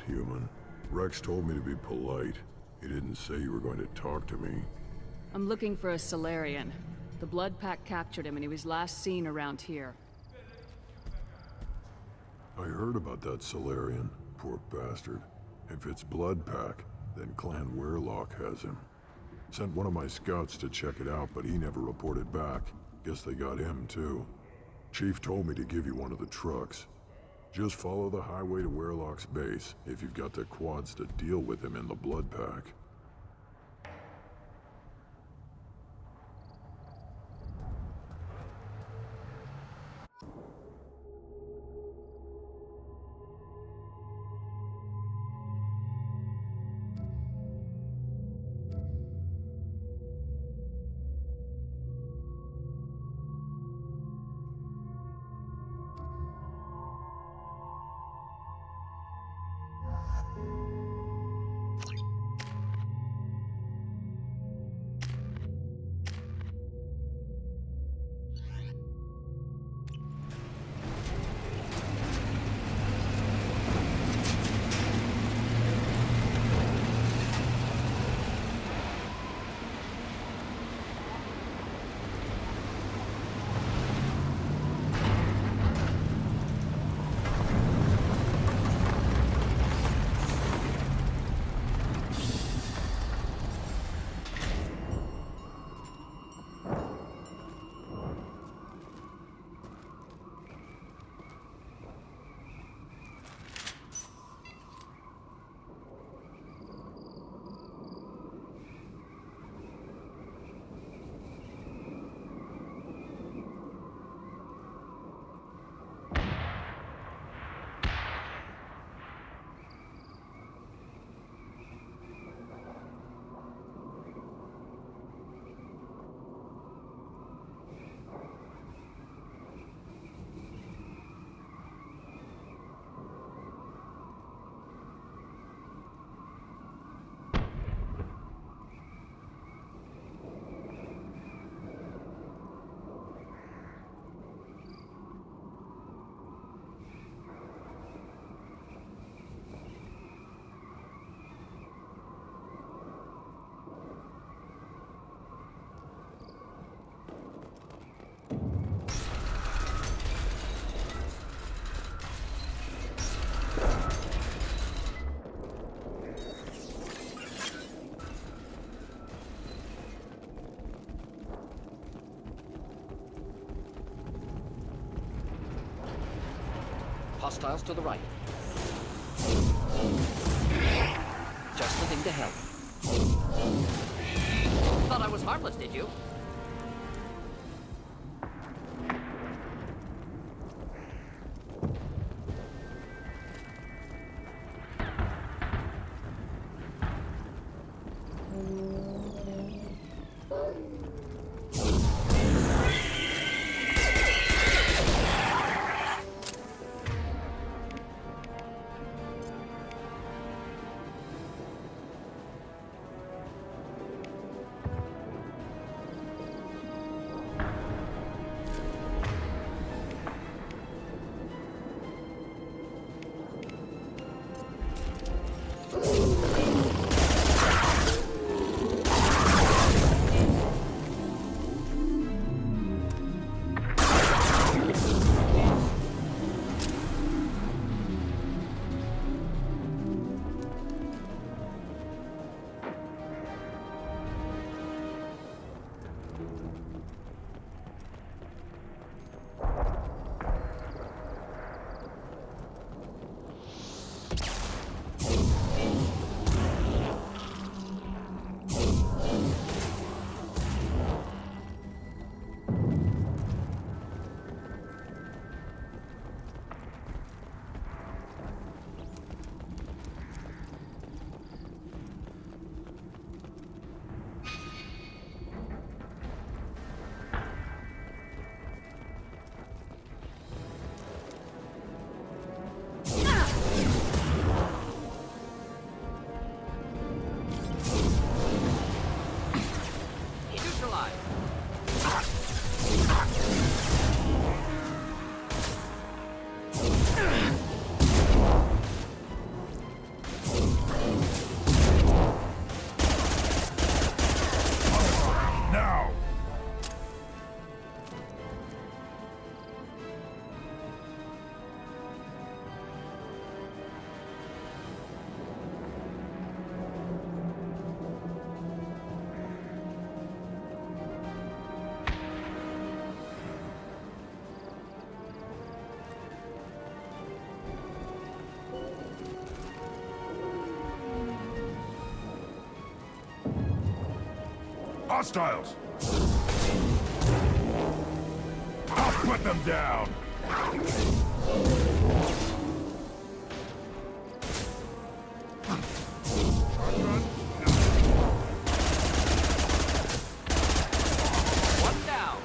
human. Rex told me to be polite. He didn't say you were going to talk to me. I'm looking for a Solarian. The Blood Pack captured him and he was last seen around here. I heard about that Solarian. Poor bastard. If it's Blood Pack, then Clan Weirlock has him. Sent one of my scouts to check it out, but he never reported back. Guess they got him too. Chief told me to give you one of the trucks. Just follow the highway to Weirlock's base if you've got the quads to deal with him in the Blood Pack. Hostiles to the right. Just the thing to help. Thought I was harmless, did you? Hostiles! I'll put them down! One down.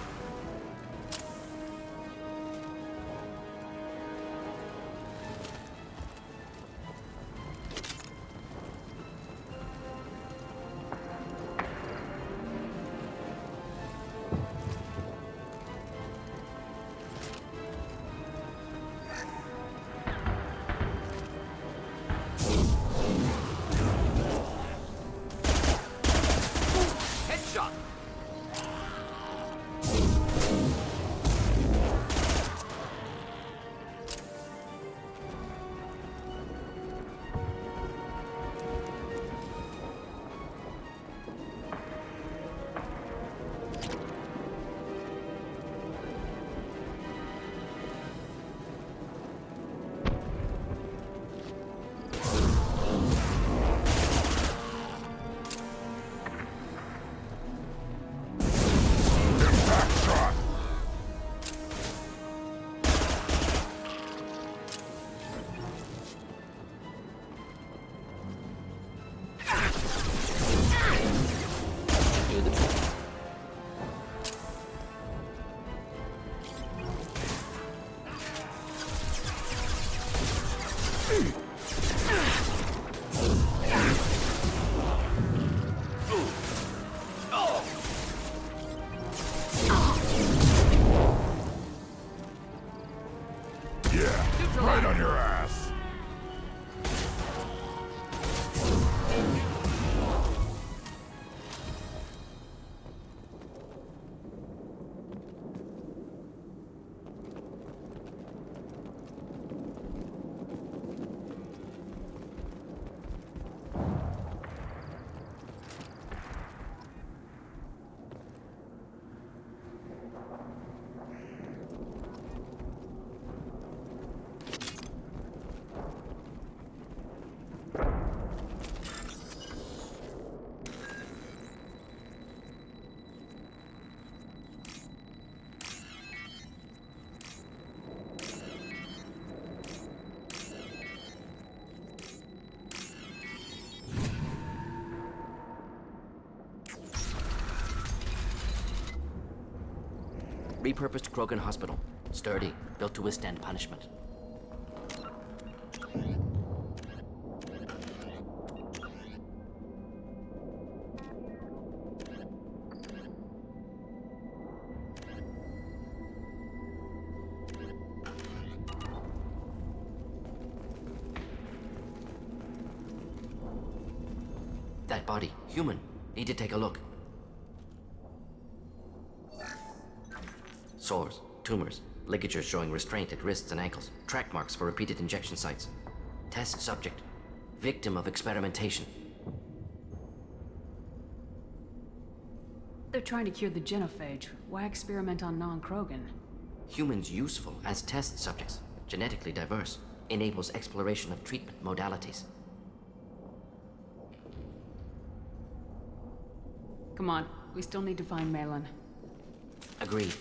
Headshot. Do the trick. Yeah, right on your ass. Repurposed Krogan Hospital. Sturdy, built to withstand punishment. That body, human. Need to take a look. Sores, tumors, ligatures showing restraint at wrists and ankles, track marks for repeated injection sites. Test subject, victim of experimentation. They're trying to cure the genophage. Why experiment on non-Krogan? Humans useful as test subjects, genetically diverse, enables exploration of treatment modalities. Come on, we still need to find Malin. Agreed.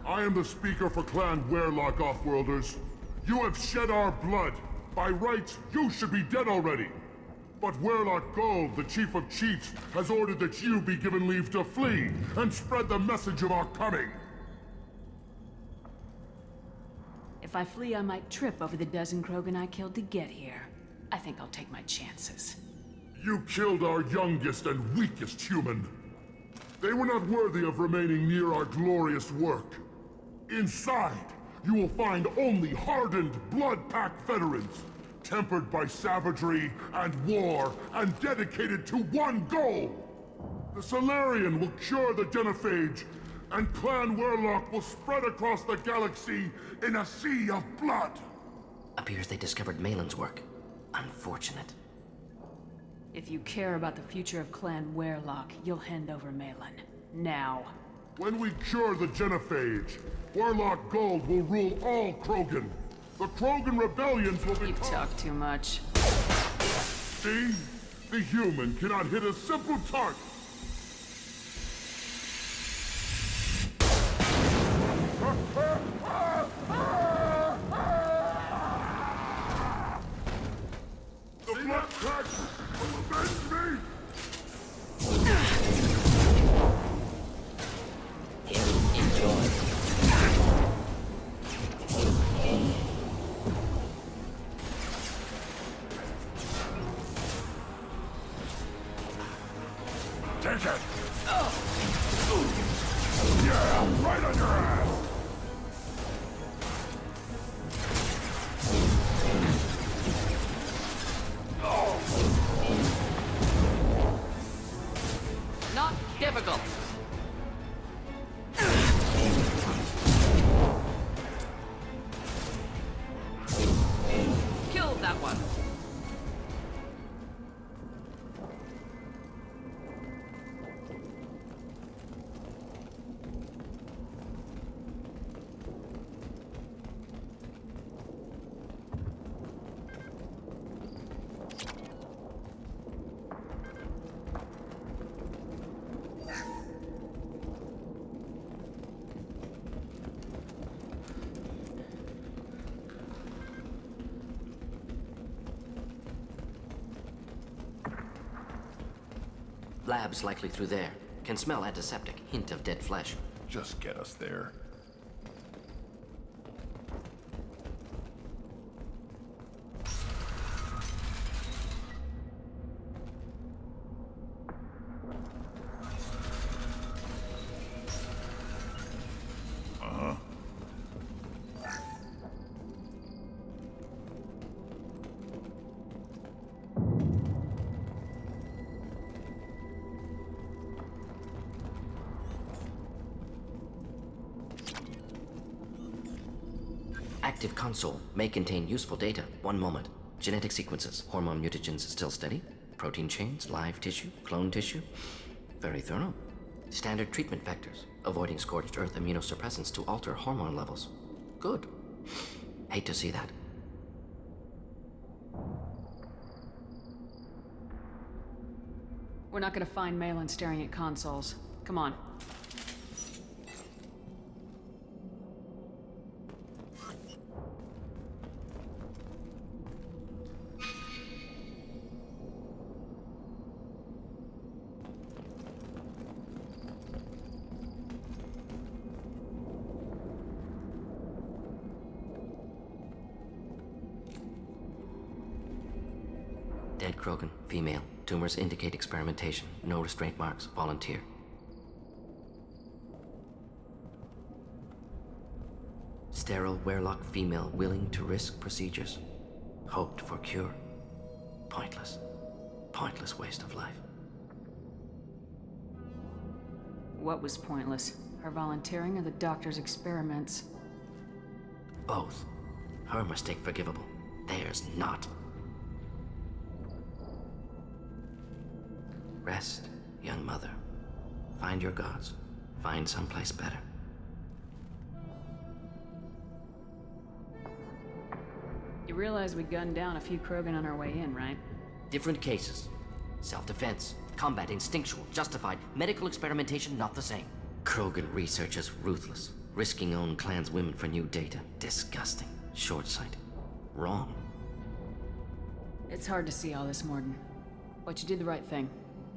I am the speaker for Clan Werelock, Offworlders. You have shed our blood. By rights, you should be dead already. But Werelock Gold, the Chief of Chiefs, has ordered that you be given leave to flee and spread the message of our coming. If I flee, I might trip over the dozen Krogan I killed to get here. I think I'll take my chances. You killed our youngest and weakest human. They were not worthy of remaining near our glorious work. Inside, you will find only hardened Blood Pack veterans, tempered by savagery and war, and dedicated to one goal! The Solarian will cure the genophage, and Clan Werlock will spread across the galaxy in a sea of blood! Appears they discovered Malin's work. Unfortunate. If you care about the future of Clan Werlock, you'll hand over Malin. Now. When we cure the genophage, Werlock Gold will rule all Krogan. The Krogan rebellions will be— You talk too much. See? The human cannot hit a simple target. The Blood Pack will avenge me! Enjoy. Take it! Yeah, right on your ass! Not difficult. Killed that one. Lab's likely through there. Can smell antiseptic. Hint of dead flesh. Just get us there. Active console may contain useful data. One moment. Genetic sequences. Hormone mutagens still steady. Protein chains, live tissue, clone tissue. Very thorough. Standard treatment vectors. Avoiding scorched earth immunosuppressants to alter hormone levels. Good. Hate to see that. We're not gonna find Malin staring at consoles. Come on. Dead Krogan, female. Tumors indicate experimentation. No restraint marks. Volunteer. Sterile Werlock female willing to risk procedures. Hoped for cure. Pointless. Pointless waste of life. What was pointless? Her volunteering or the doctor's experiments? Both. Her mistake forgivable. Theirs not. Rest, young mother. Find your gods. Find someplace better. You realize we gunned down a few Krogan on our way in, right? Different cases. Self-defense, combat instinctual, justified. Medical experimentation not the same. Krogan researchers ruthless. Risking own clan's women for new data. Disgusting. Short-sighted. Wrong. It's hard to see all this, Morden. But you did the right thing.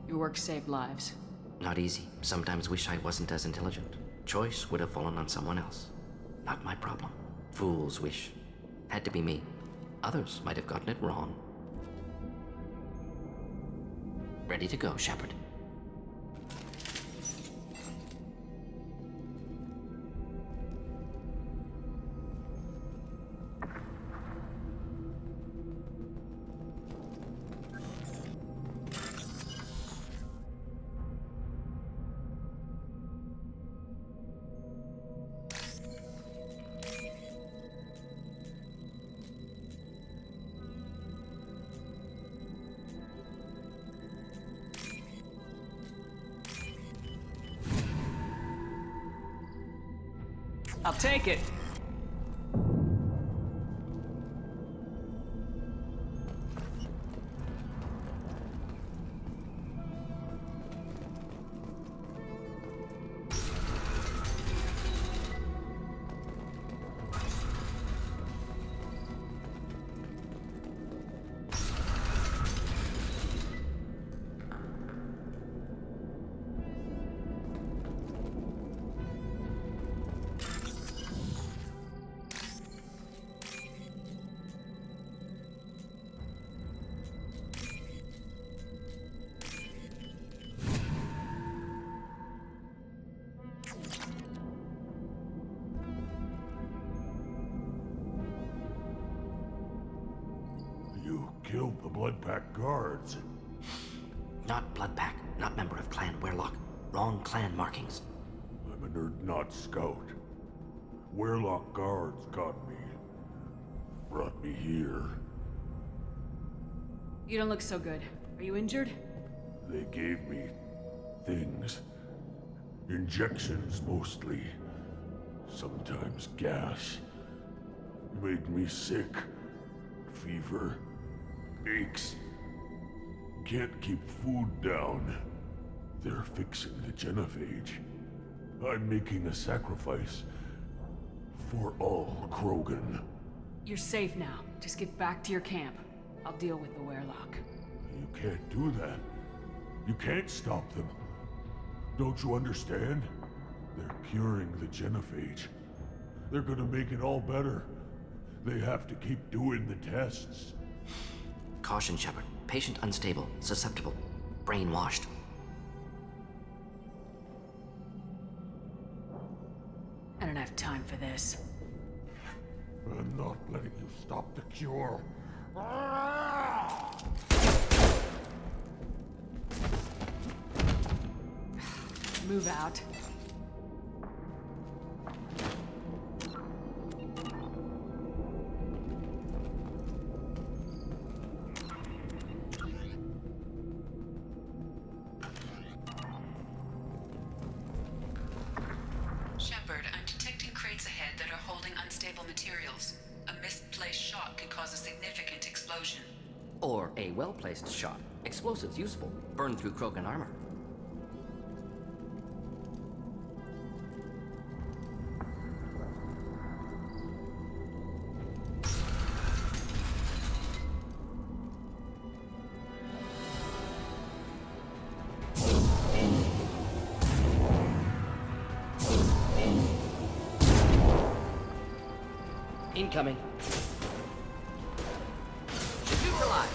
Your work saved lives. Not easy. Sometimes wish I wasn't as intelligent. Choice would have fallen on someone else. Not my problem. Fool's wish. Had to be me. Others might have gotten it wrong. Ready to go, Shepard. I'll take it. You killed the Blood Pack guards. Not Bloodpack, not member of Clan Werlock. Wrong clan markings. I'm a nerd not scout. Werlock guards got me. Brought me here. You don't look so good. Are you injured? They gave me things. Injections mostly. Sometimes gas. Made me sick. Fever. Aches. Can't keep food down. They're fixing the genophage. I'm making a sacrifice. For all Krogan. You're safe now. Just get back to your camp. I'll deal with the Werlock. You can't do that. You can't stop them. Don't you understand? They're curing the genophage. They're gonna make it all better. They have to keep doing the tests. Caution, Shepard. Patient unstable, susceptible, brainwashed. I don't have time for this. I'm not letting you stop the cure. Move out. Shepard, I'm detecting crates ahead that are holding unstable materials. A misplaced shot could cause a significant explosion. Or a well-placed shot. Explosives useful. Burn through Krogan armor. Incoming. Should neutralize.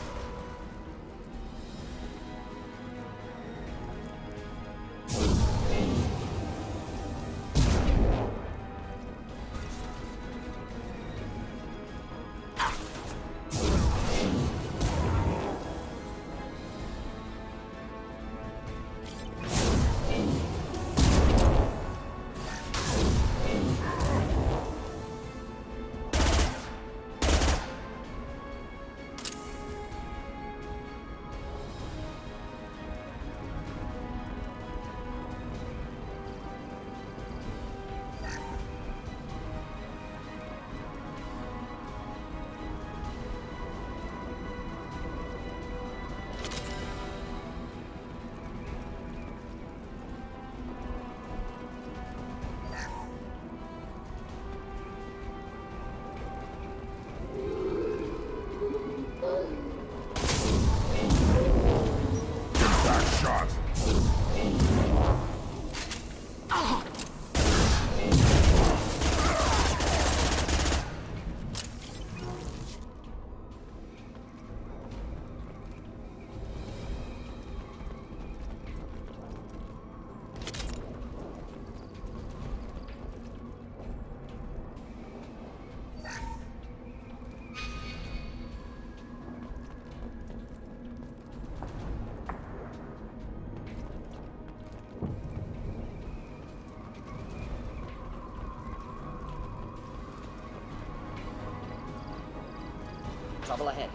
Trouble ahead.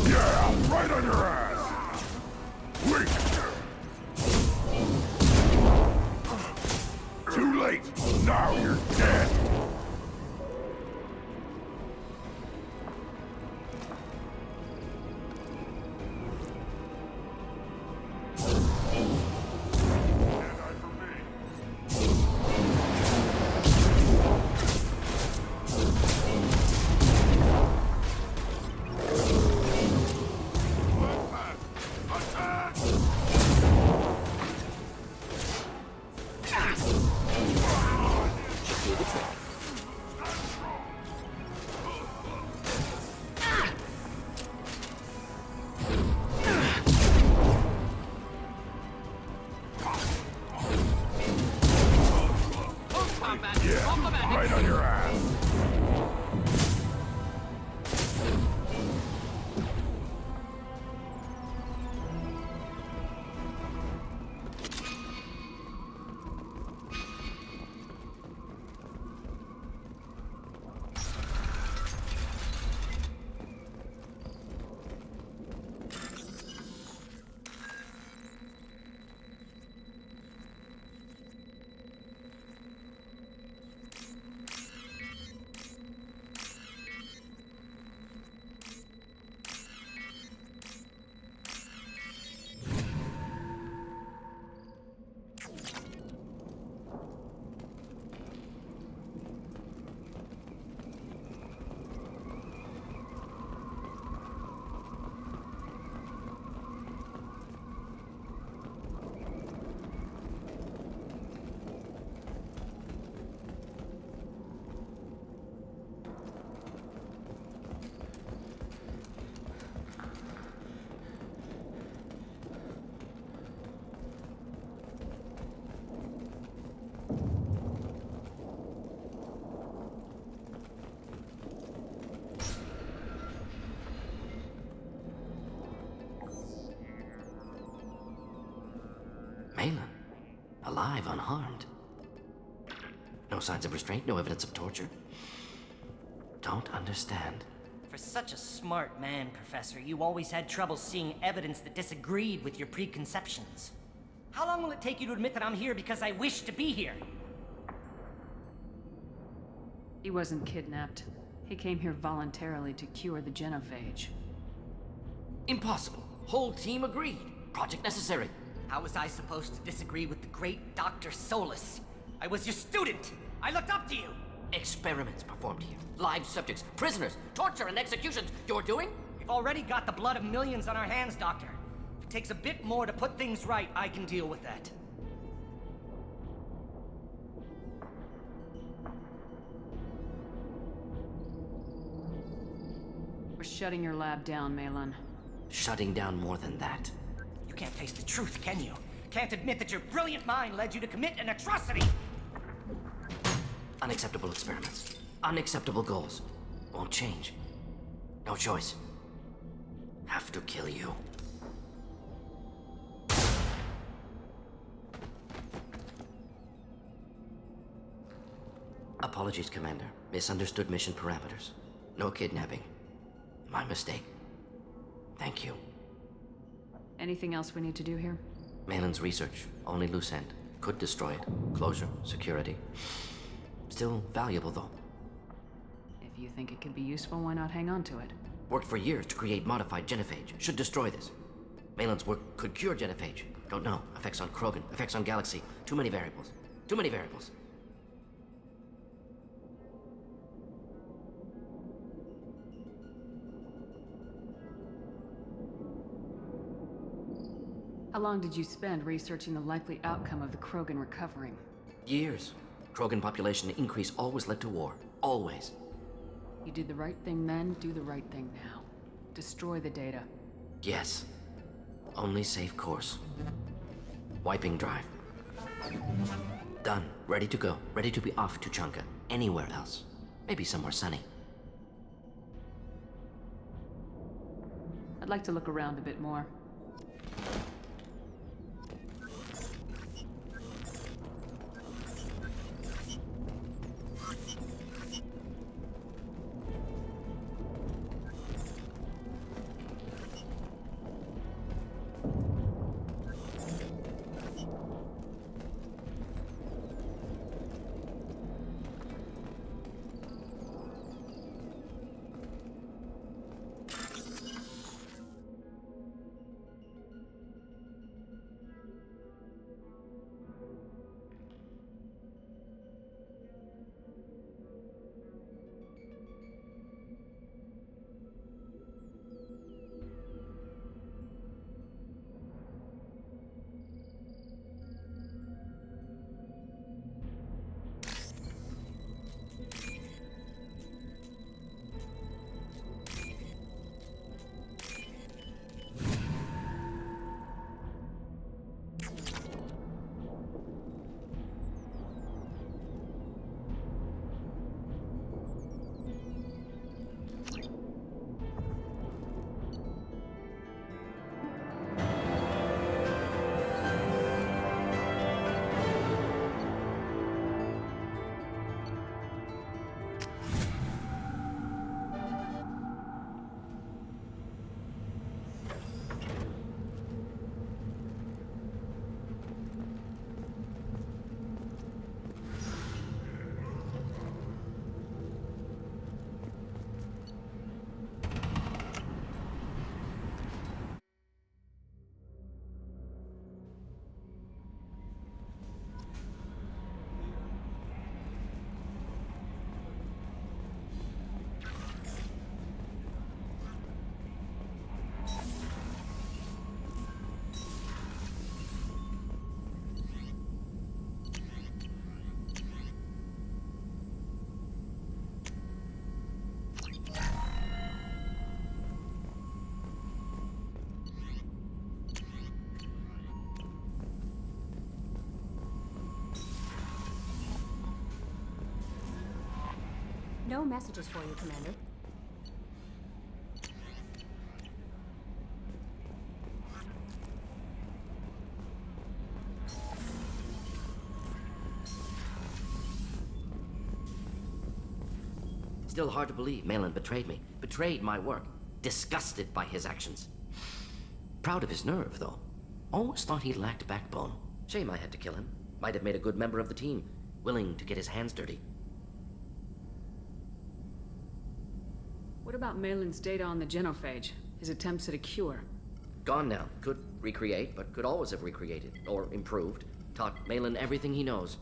Yeah, right on your ass! Weak! Now you're dead! Right on your ass! Malin, alive, unharmed. No signs of restraint, no evidence of torture. Don't understand. For such a smart man, Professor, you always had trouble seeing evidence that disagreed with your preconceptions. How long will it take you to admit that I'm here because I wish to be here? He wasn't kidnapped. He came here voluntarily to cure the genophage. Impossible. Whole team agreed. Project necessary. How was I supposed to disagree with the great Dr. Solus? I was your student! I looked up to you! Experiments performed here. Live subjects, prisoners, torture and executions. You're doing? We've already got the blood of millions on our hands, Doctor. If it takes a bit more to put things right, I can deal with that. We're shutting your lab down, Malin. Shutting down more than that. You can't face the truth, can you? Can't admit that your brilliant mind led you to commit an atrocity! Unacceptable experiments. Unacceptable goals. Won't change. No choice. Have to kill you. Apologies, Commander. Misunderstood mission parameters. No kidnapping. My mistake. Thank you. Anything else we need to do here? Malin's research. Only loose end. Could destroy it. Closure. Security. Still valuable, though. If you think it could be useful, why not hang on to it? Worked for years to create modified genophage. Should destroy this. Malin's work could cure genophage. Don't know. Effects on Krogan. Effects on Galaxy. Too many variables. Too many variables. How long did you spend researching the likely outcome of the Krogan recovering? Years. Krogan population increase always led to war. Always. You did the right thing then, do the right thing now. Destroy the data. Yes. Only safe course. Wiping drive. Done. Ready to go. Ready to be off to Chunka. Anywhere else. Maybe somewhere sunny. I'd like to look around a bit more. No messages for you, Commander. Still hard to believe Malin betrayed me. Betrayed my work. Disgusted by his actions. Proud of his nerve, though. Always thought he lacked backbone. Shame I had to kill him. Might have made a good member of the team. Willing to get his hands dirty. What about Malin's data on the genophage? His attempts at a cure? Gone now. Could recreate, but could always have recreated. Or improved. Taught Malin everything he knows.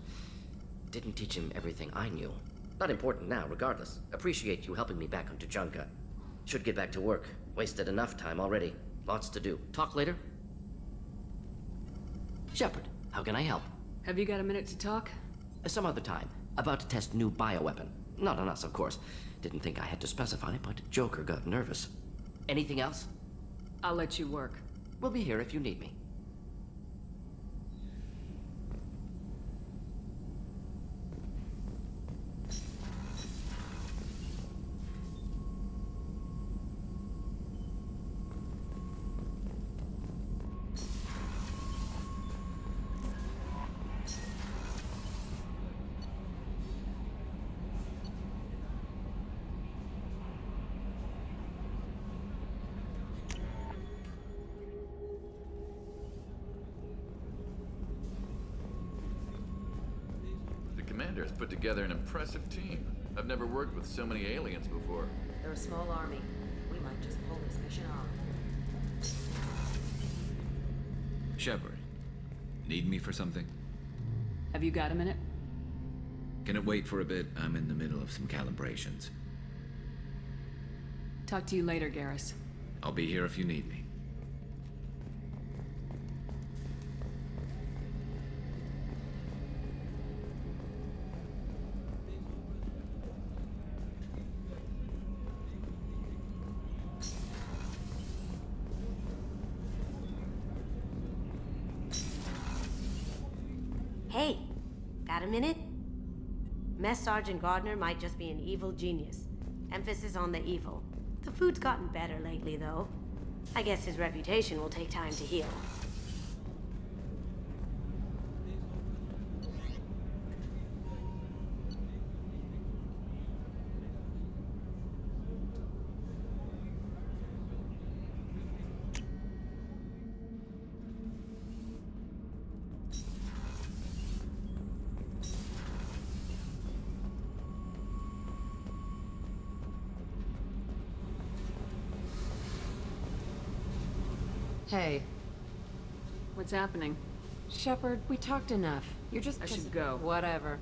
Didn't teach him everything I knew. Not important now, regardless. Appreciate you helping me back on Tuchanka. Should get back to work. Wasted enough time already. Lots to do. Talk later? Shepard, how can I help? Have you got a minute to talk? Some other time. About to test new bioweapon. Not on us, of course. Didn't think I had to specify, but Joker got nervous. Anything else? I'll let you work. We'll be here if you need me. Commander's put together an impressive team. I've never worked with so many aliens before. They're a small army. We might just pull this mission off. Shepard, need me for something? Have you got a minute? Can it wait for a bit? I'm in the middle of some calibrations. Talk to you later, Garrus. I'll be here if you need me. Hey, got a minute? Mess Sergeant Gardner might just be an evil genius. Emphasis on the evil. The food's gotten better lately, though. I guess his reputation will take time to heal. Hey, What's happening? Shepard, we talked enough. You're just... I should go. Whatever.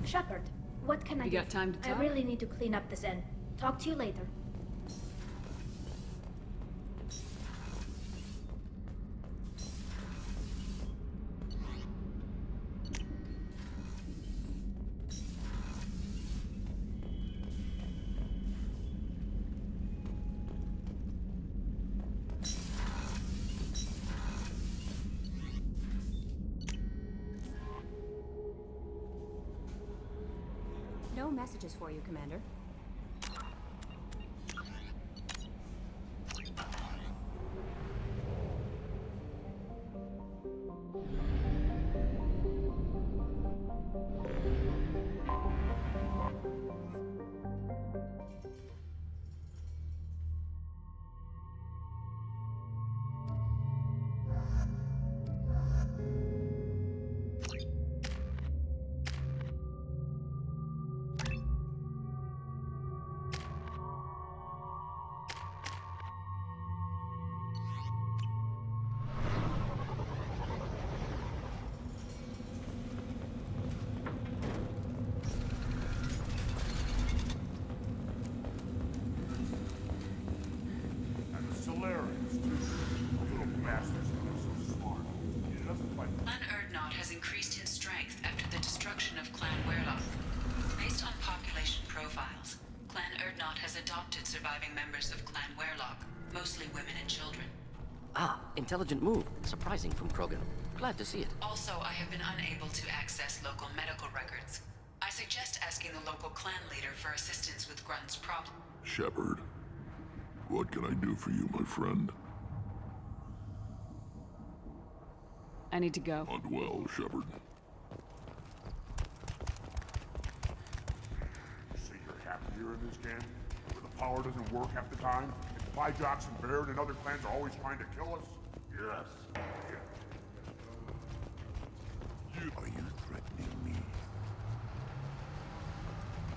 Shepard, what can I do? You got time to talk? I really need to clean up this end. Talk to you later. No messages for you, Commander. Clan Erdnot has adopted surviving members of Clan Werlock, mostly women and children. Ah, intelligent move. Surprising from Krogan. Glad to see it. Also, I have been unable to access local medical records. I suggest asking the local clan leader for assistance with Grunt's problem. Shepard, what can I do for you, my friend? I need to go. Hunt well, Shepard. Say you're happy here in this game? Where the power doesn't work half the time? And Pijocks and Baird and other clans are always trying to kill us? Yes. Are you threatening me?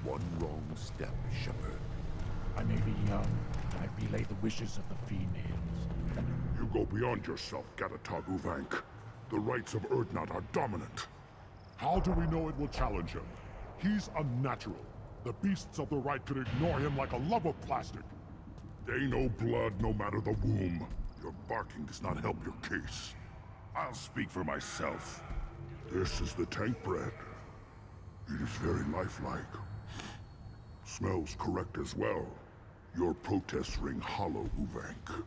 One wrong step, Shepard. I may be young, but I relay the wishes of the females. You go beyond yourself, Gatatog Uvank. The rights of Erdnot are dominant. How do we know it will challenge him? He's unnatural. The beasts of the right could ignore him like a lump of plastic. They know blood no matter the womb. Your barking does not help your case. I'll speak for myself. This is the tank bread. It is very lifelike. Smells correct as well. Your protests ring hollow, Uvank.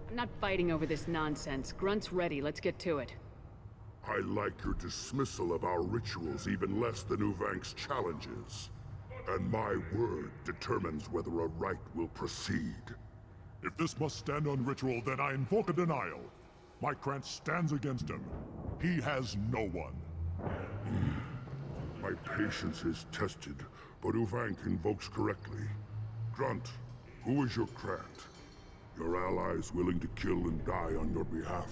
I'm not fighting over this nonsense. Grunt's ready. Let's get to it. I like your dismissal of our rituals even less than Uvank's challenges. And my word determines whether a rite will proceed. If this must stand on ritual, then I invoke a denial. My Krantz stands against him. He has no one. My patience is tested, but Uvank invokes correctly. Grunt, who is your Krant? Your allies willing to kill and die on your behalf?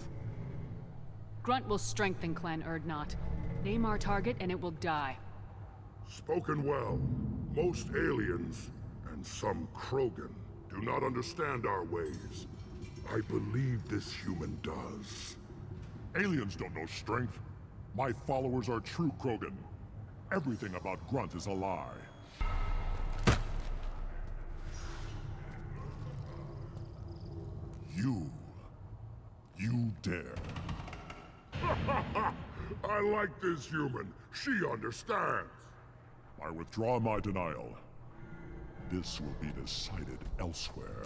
Grunt will strengthen Clan Erdnot. Name our target and it will die. Spoken well. Most aliens, and some Krogan, do not understand our ways. I believe this human does. Aliens don't know strength. My followers are true Krogan. Everything about Grunt is a lie. You dare. I like this human. She understands. I withdraw my denial. This will be decided elsewhere.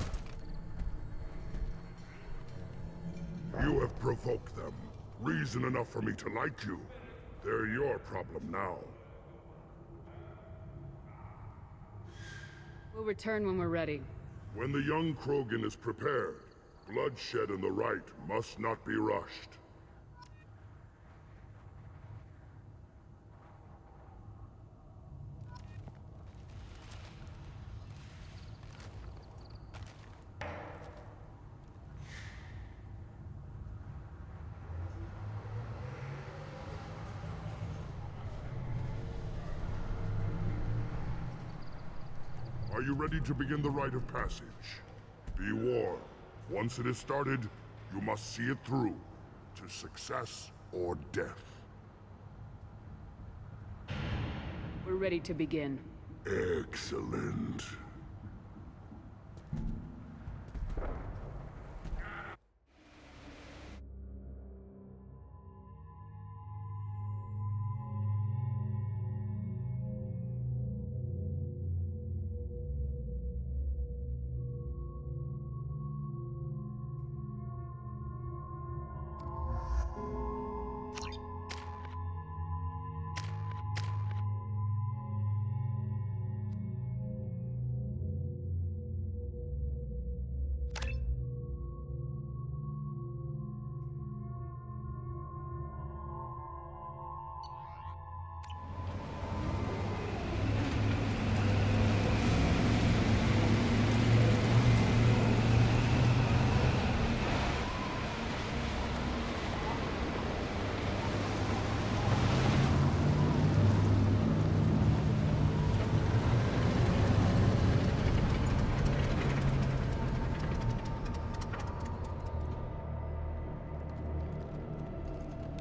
You have provoked them. Reason enough for me to like you. They're your problem now. We'll return when we're ready. When the young Krogan is prepared, bloodshed in the right must not be rushed. Are you ready to begin the rite of passage? Be warned, once it is started, you must see it through, to success or death. We're ready to begin. Excellent.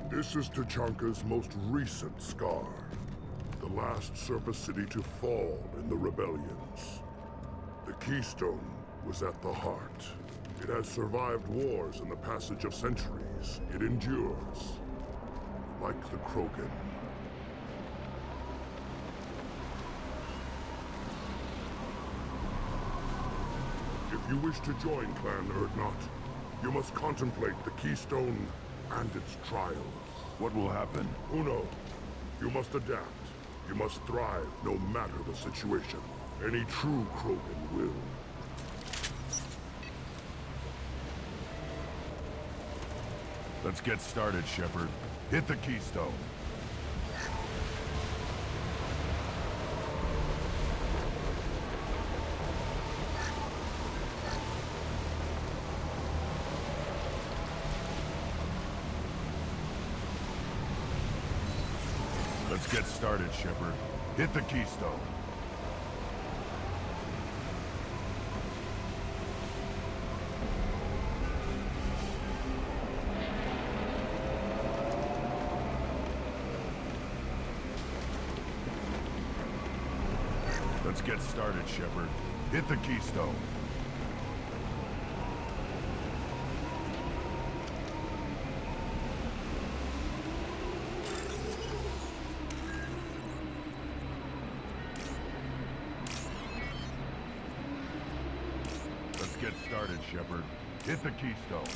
This is Tachanka's most recent scar. The last surface city to fall in the rebellions. The keystone was at the heart. It has survived wars and the passage of centuries. It endures. Like the Krogan. If you wish to join Clan Urdnot, you must contemplate the Keystone and its trials. What will happen? Who knows? You must adapt. You must thrive no matter the situation. Any true Krogan will. Let's get started, Shepard. Hit the Keystone. Let's get started, Shepard. Hit the Keystone. Let's get started, Shepard. Hit the Keystone. Let's get started, Shepard. Hit the Keystone.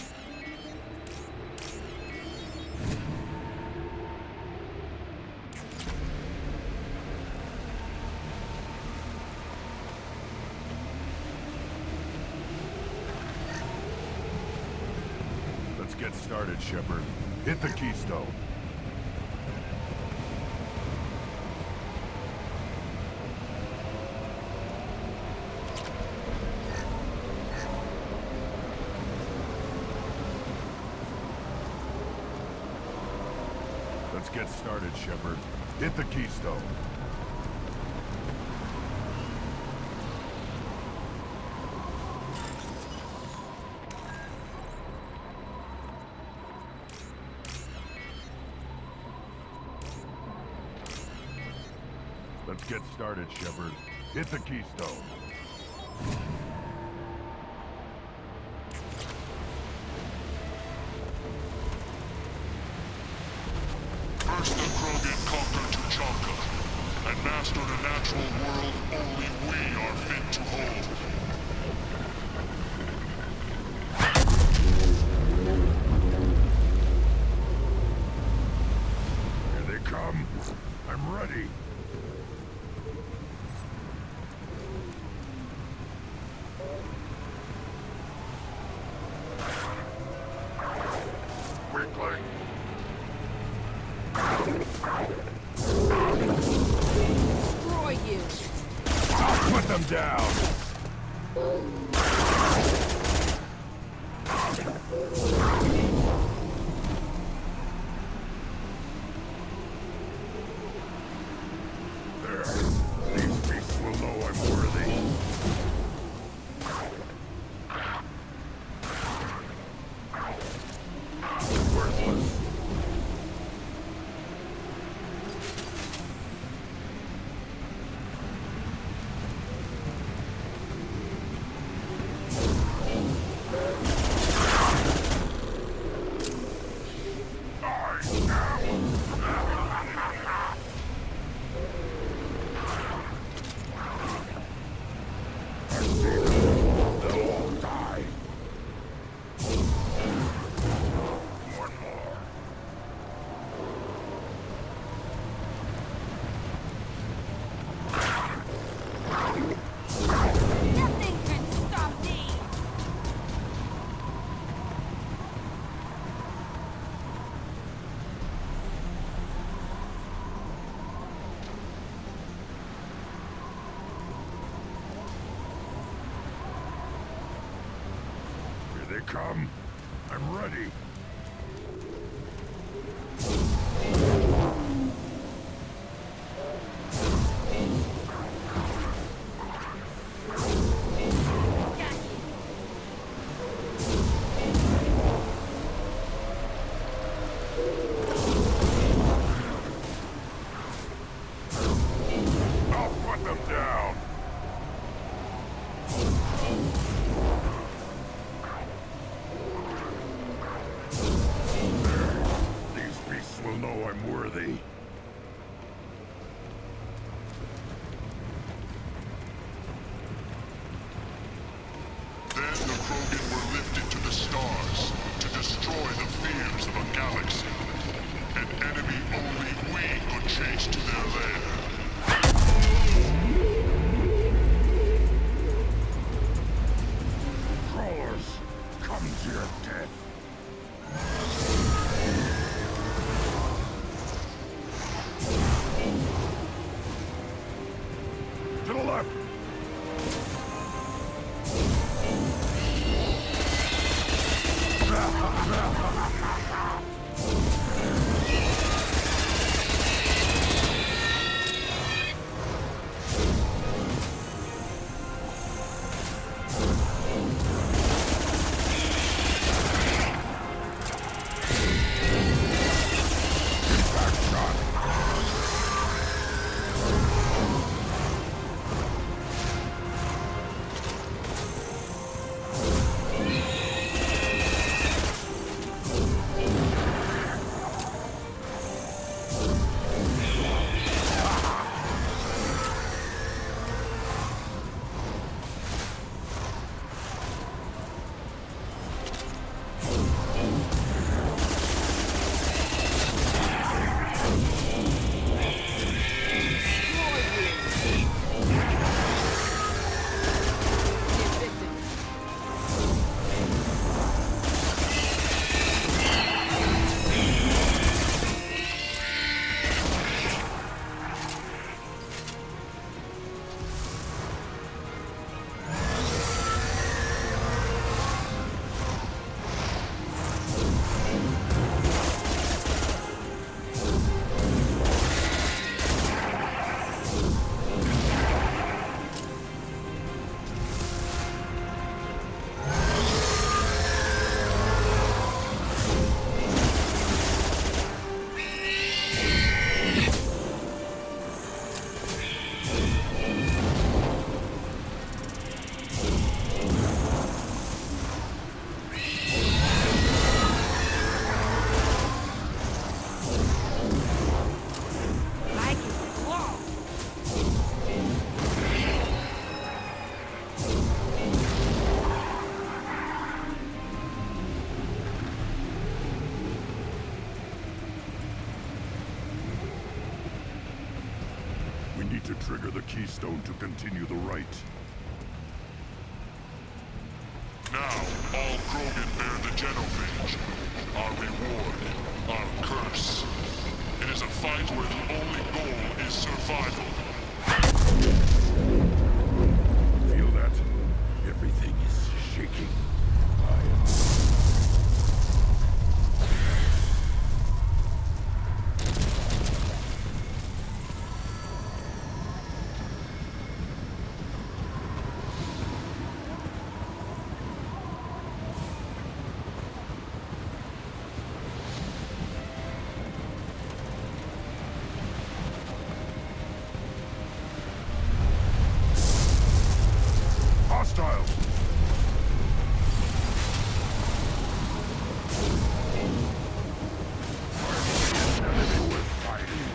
Let's get started, Shepard. Hit the Keystone. Let's get started, Shepard. Hit the Keystone. Let's get started, Shepard. Hit the Keystone. First the Krogan conquered Tuchanka, and mastered a natural world only we are fit to hold. Here they come. I'm ready. Weakling. Destroy you! I'll put them down. There. These beasts will know I'm worthy. Worthless. They'll all die. One more. Nothing can stop me! Here they come. I'm ready. I'll put them down. galaxy. An enemy only we could chase to their lair. Crawlers, come to your death. To the left! We need to trigger the keystone to continue the rite. Now, all Krogan bear the genophage. Our reward, our curse. It is a fight where the only goal is survival. Feel that? Everything is shaking. Hostile! Enemy worth fighting.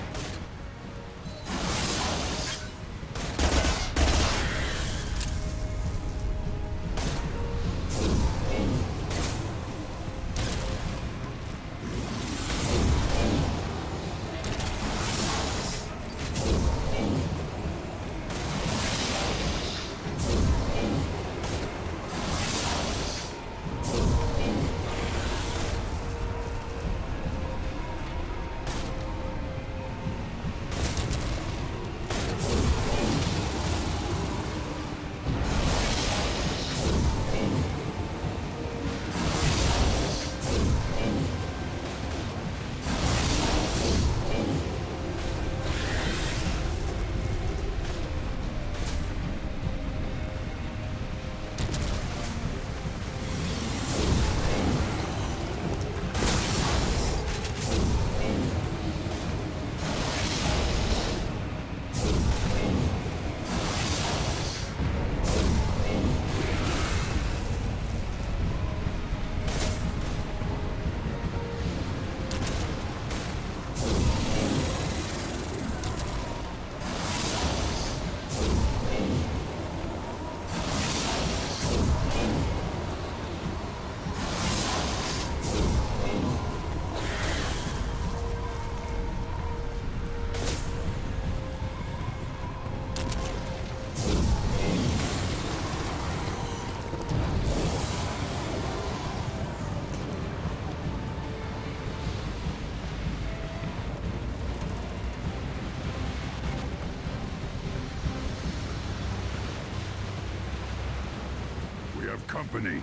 have company.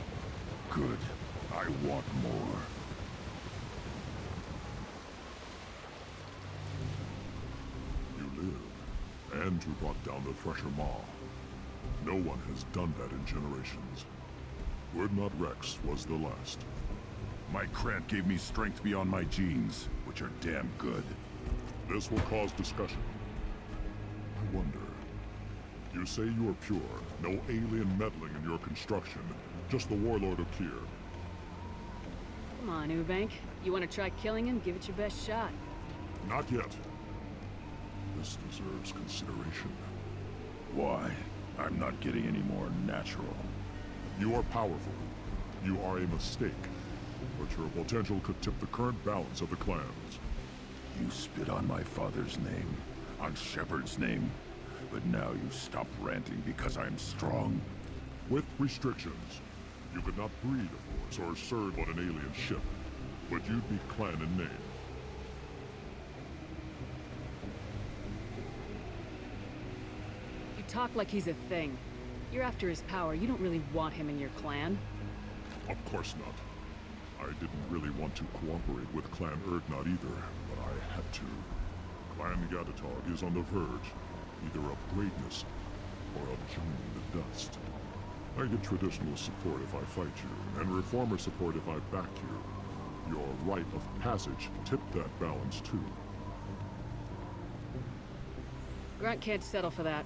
Good. I want more. You live, and you brought down the Thresher Maw. No one has done that in generations. Urdnot Rex was the last. My Krant gave me strength beyond my genes, which are damn good. This will cause discussion. I wonder. You say you are pure, no alien meddling in your construction, just the warlord of Kier. Come on, Ubank. You want to try killing him? Give it your best shot. Not yet. This deserves consideration. Why? I'm not getting any more natural. You are powerful. You are a mistake. But your potential could tip the current balance of the clans. You spit on my father's name, on Shepard's name, but now you stop ranting because I'm strong? With restrictions. You could not breed, of course, or serve on an alien ship. But you'd be clan in name. You talk like he's a thing. You're after his power. You don't really want him in your clan. Of course not. I didn't really want to cooperate with Clan Urdnot either, but I had to. Clan Gatatog is on the verge, either of greatness or of joining the dust. I get traditional support if I fight you, and reformer support if I back you. Your rite of passage tipped that balance too. Grunt can't settle for that,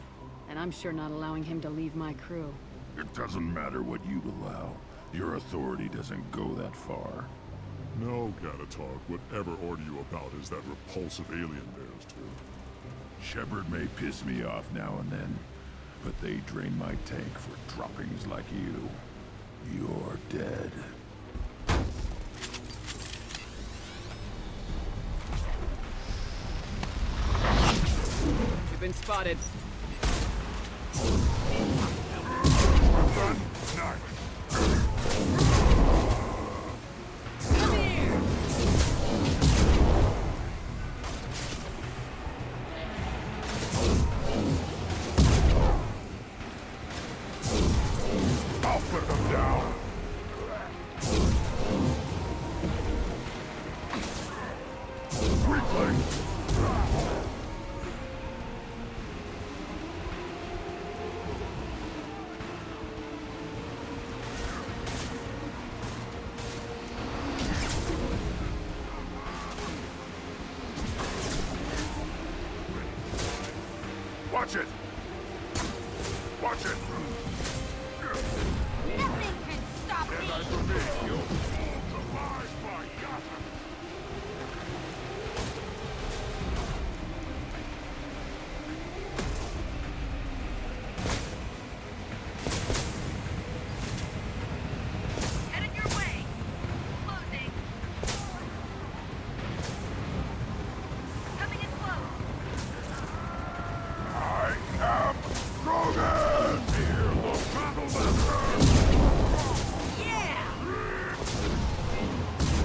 and I'm sure not allowing him to leave my crew. It doesn't matter what you allow. Your authority doesn't go that far. No, Gatatog, whatever order you about is that repulsive alien bears too. Shepard may piss me off now and then, but they drain my tank for droppings like you. You're dead. You've been spotted. Gun, knife. I'll put them down. Weakling. Watch it! Watch it! Nothing can stop me! And I forbid you to lie by Gotham! Headed your way! Closing! Coming in close! I am Krogan! Hear the battle master! Yeah!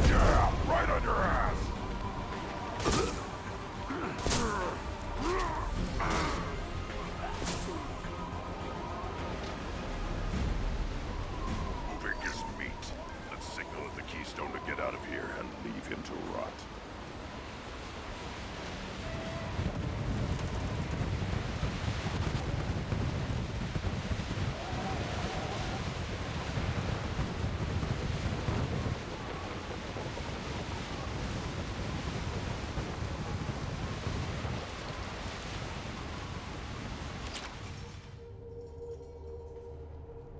Yeah, right on your ass! Moving is meat. Let's signal at the Keystone to get out of here and leave him to rot.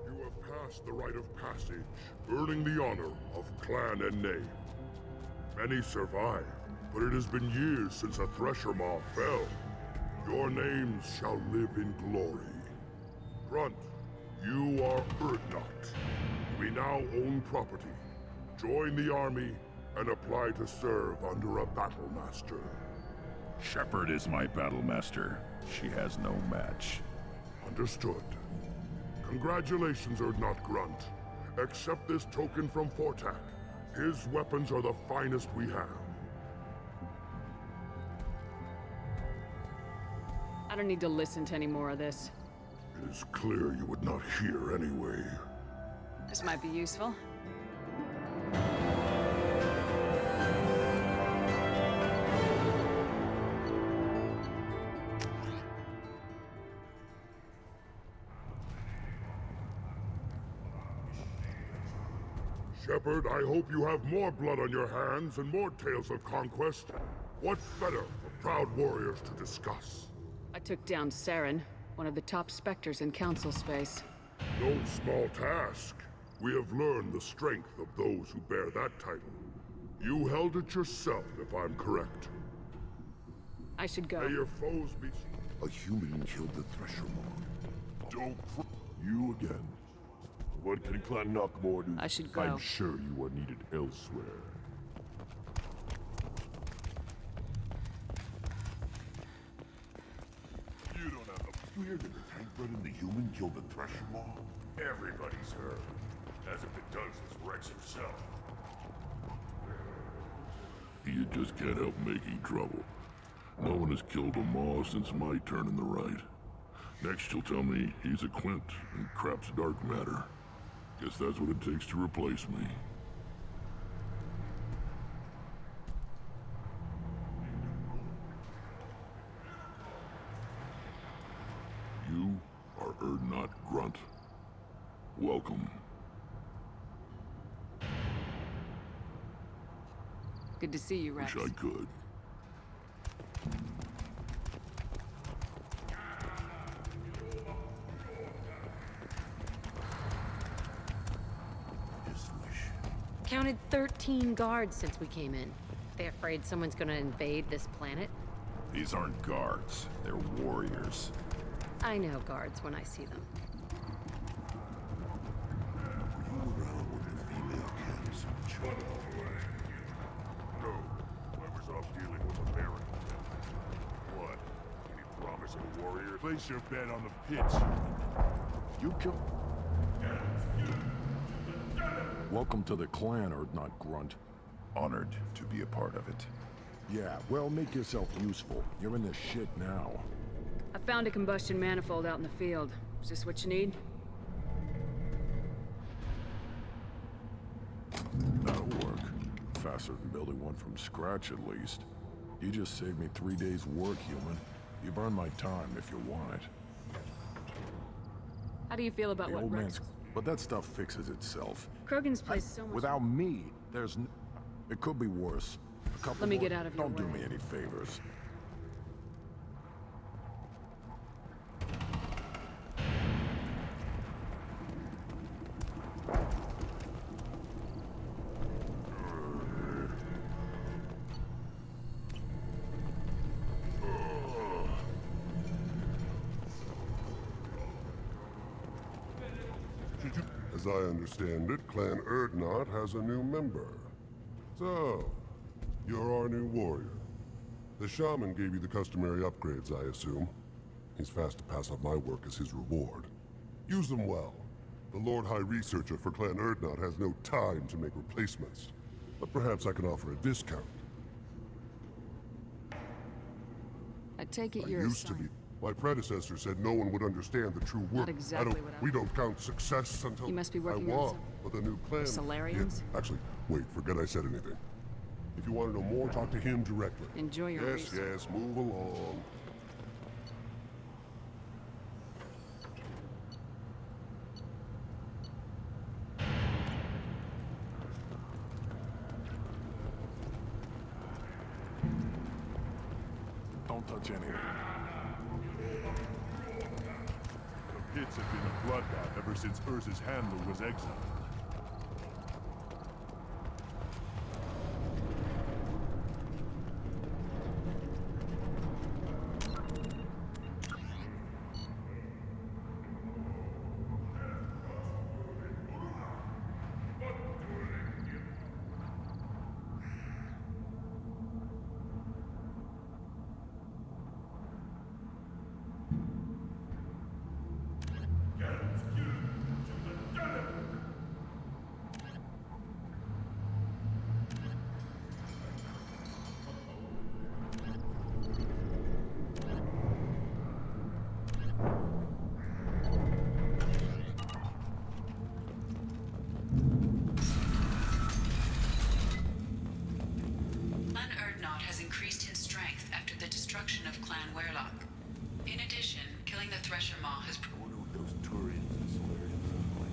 You have passed the rite of passage, earning the honor of clan and name. Many survive, but it has been years since a Thresher Maw fell. Your names shall live in glory. Grunt, you are Urdnot. We now own property. Join the army and apply to serve under a battle master. Shepard is my battle master. She has no match. Understood. Congratulations, Urdnot Grunt. Accept this token from Fortak. His weapons are the finest we have. I don't need to listen to any more of this. It is clear you would not hear anyway. This might be useful. Shepard, I hope you have more blood on your hands and more tales of conquest. What's better for proud warriors to discuss? I took down Saren, one of the top specters in Council space. No small task. We have learned the strength of those who bear that title. You held it yourself, if I'm correct. I should go. May your foes be... A human killed the Thresher Maw. Don't... You again. What can Clan Knockmore do? I should go. I'm sure you are needed elsewhere. You don't have the fear that the tank bred and the human killed the Thresher Maw? Everybody's heard. As if it does this Rex himself. You just can't help making trouble. No one has killed a Maw since my turn in the right. Next you'll tell me he's a Quint and crap's dark matter. Guess that's what it takes to replace me. You are Urdnot Grunt. Welcome. Good to see you, Rex. Wish I could. Counted 13 guards since we came in. They afraid someone's gonna invade this planet? These aren't guards. They're warriors. I know guards when I see them. Were you around when the female camps in China? No. Whoever's off dealing with America. What? Any promising warrior? Place your bet on the pitch. You kill... Welcome to the clan, Urdnot Grunt. Honored to be a part of it. Yeah, well, make yourself useful. You're in the shit now. I found a combustion manifold out in the field. Is this what you need? That'll work. Faster than building one from scratch, at least. You just saved me 3 days' work, human. You've earned my time if you want it. How do you feel about The what old Rex... man's... But that stuff fixes itself. Krogan's placed so much... Without me, there's it could be worse. A couple Let me more... get out of your Don't do way. me any favors. As I understand it, Clan Urdnot has a new member. So, you're our new warrior. The shaman gave you the customary upgrades, I assume. He's fast to pass up my work as his reward. Use them well. The Lord High Researcher for Clan Urdnot has no time to make replacements. But perhaps I can offer a discount. I take it I you're used to be. My predecessor said no one would understand the true work. Not exactly what I... We don't count success until You must be working I on won. some... But the new plan... Solarians? Yeah, actually, wait, forget I said anything. If you want to know more, talk to him directly. Enjoy your Yes, research. yes, move along. Don't touch anything. The pits have been a bloodbath ever since Urza's handler was exiled. Clan Werelock. In addition, killing the Thresher Maw has... I wonder what those Turians and Solarians look like.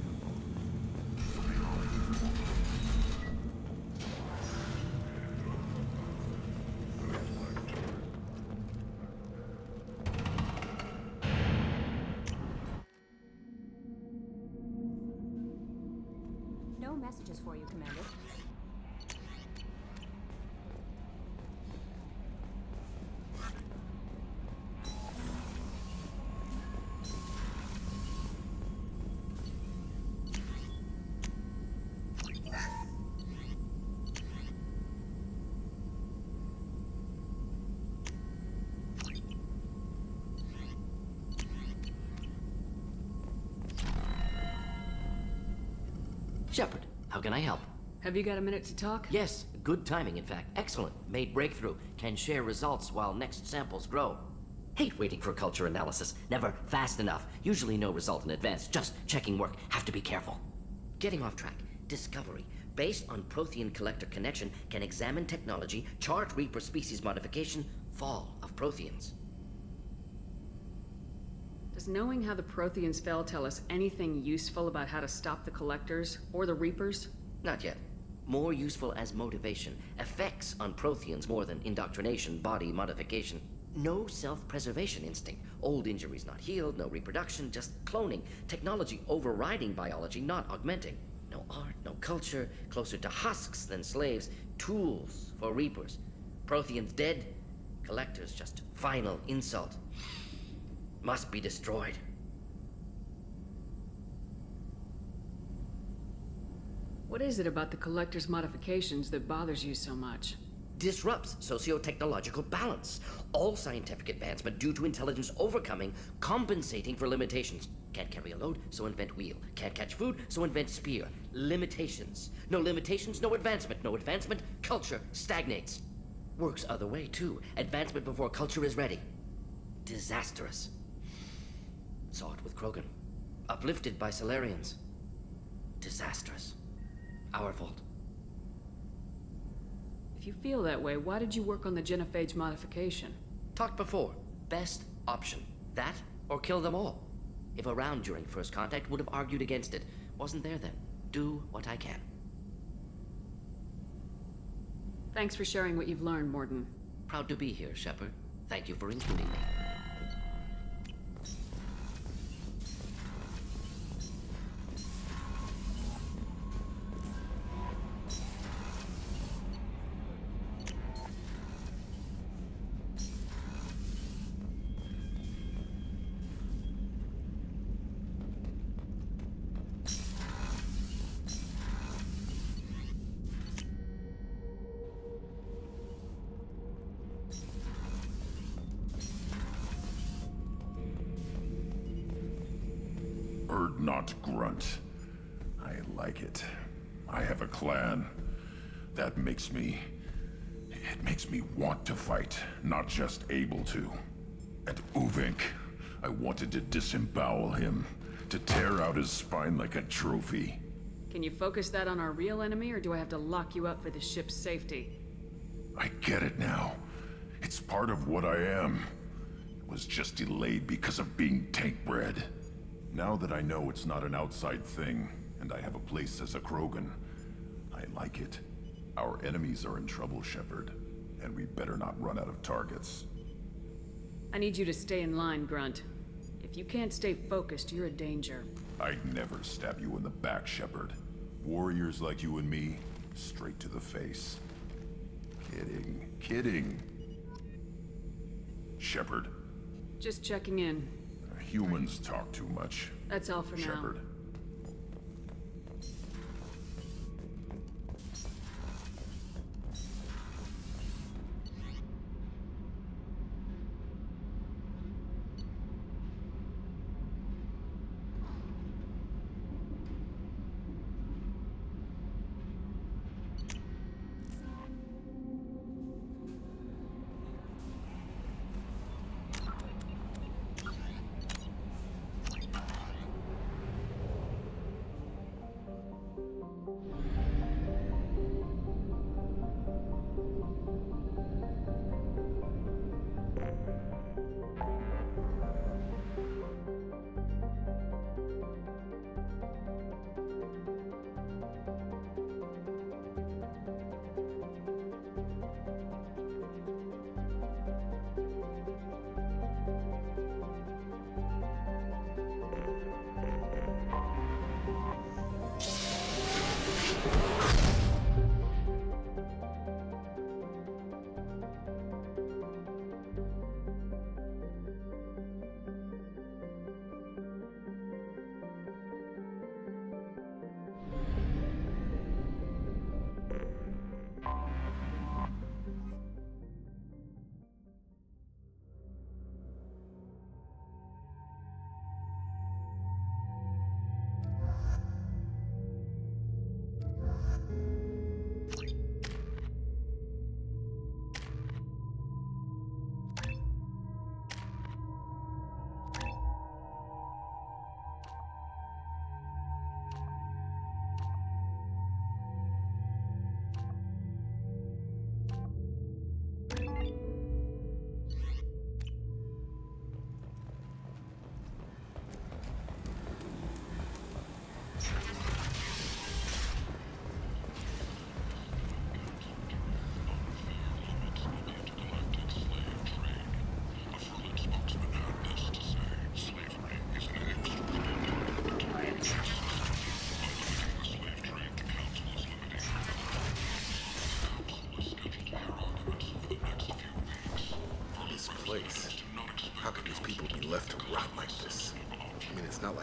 No messages for you, Commander. Shepard, how can I help? Have you got a minute to talk? Yes, good timing, in fact. Excellent. Made breakthrough. Can share results while next samples grow. Hate waiting for culture analysis. Never fast enough. Usually no result in advance. Just checking work. Have to be careful. Getting off track. Discovery. Based on Prothean collector connection, can examine technology, chart Reaper species modification, fall of Protheans. Does knowing how the Protheans fell tell us anything useful about how to stop the Collectors or the Reapers? Not yet. More useful as motivation. Effects on Protheans more than indoctrination, body modification. No self-preservation instinct. Old injuries not healed, no reproduction, just cloning. Technology overriding biology, not augmenting. No art, no culture, closer to husks than slaves. Tools for Reapers. Protheans dead, Collectors just final insult. Must be destroyed. What is it about the Collector's modifications that bothers you so much? Disrupts socio-technological balance. All scientific advancement due to intelligence overcoming, compensating for limitations. Can't carry a load, so invent wheel. Can't catch food, so invent spear. Limitations. No limitations, no advancement. No advancement, culture stagnates. Works other way, too. Advancement before culture is ready. Disastrous. Saw it with Krogan. Uplifted by Solarians. Disastrous. Our fault. If you feel that way, why did you work on the genophage modification? Talked before. Best option. That, or kill them all. If around during first contact, would have argued against it. Wasn't there then. Do what I can. Thanks for sharing what you've learned, Morden. Proud to be here, Shepard. Thank you for including me. Bird not grunt. I like it. I have a clan. That makes me... It makes me want to fight, not just able to. And Uvink, I wanted to disembowel him, to tear out his spine like a trophy. Can you focus that on our real enemy, or do I have to lock you up for the ship's safety? I get it now. It's part of what I am. It was just delayed because of being tank-bred. Now that I know it's not an outside thing, and I have a place as a Krogan, I like it. Our enemies are in trouble, Shepard, and we better not run out of targets. I need you to stay in line, Grunt. If you can't stay focused, you're a danger. I'd never stab you in the back, Shepard. Warriors like you and me, straight to the face. Kidding, kidding. Shepard. Just checking in. Humans talk too much. That's all for now. Shepard.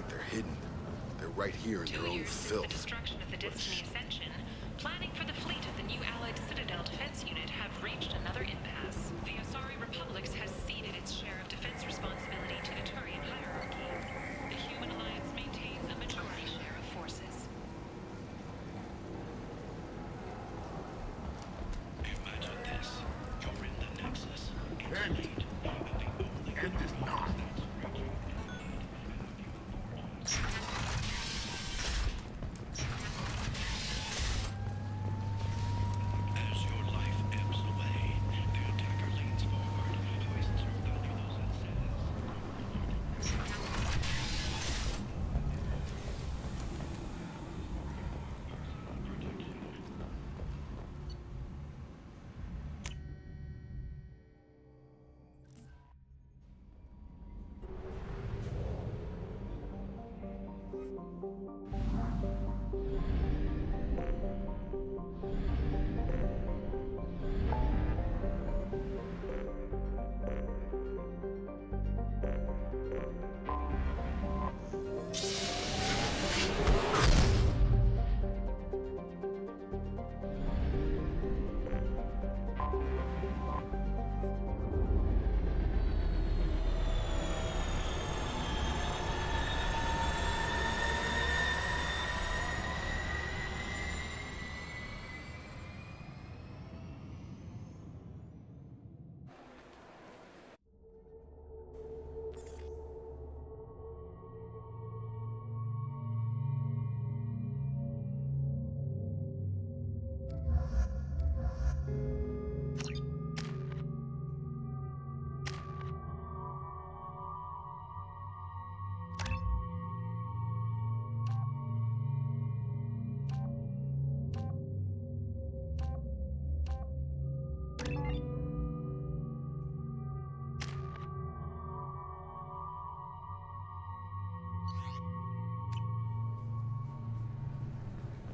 like they're hidden. They're right here in their 2 own years since filth. the destruction of the Destiny Ascension, planning for the fleet of the new Allied Citadel Defense Unit have reached another impasse. The Asari Republics has ceded its share of defense responsibility to the Turian hierarchy. The Human Alliance maintains a majority share of forces. Imagine this. You're in the Nexus. Candy! End this now! As your life ebbs away, the attacker leans forward, hoists her valuables, and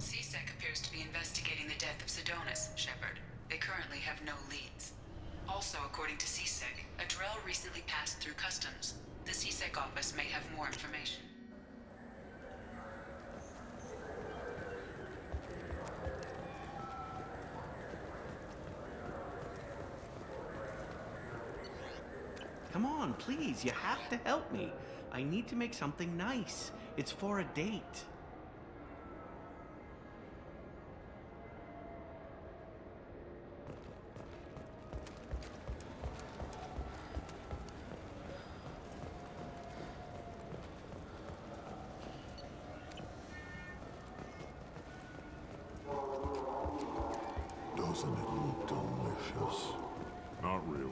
CSEC appears to be investigating the death of Sidonis, Shepard. They currently have no leads. Also, according to CSEC, a Drell recently passed through customs. The CSEC office may have more information. Come on, please, you have to help me. I need to make something nice. It's for a date. Doesn't it look delicious? Not really.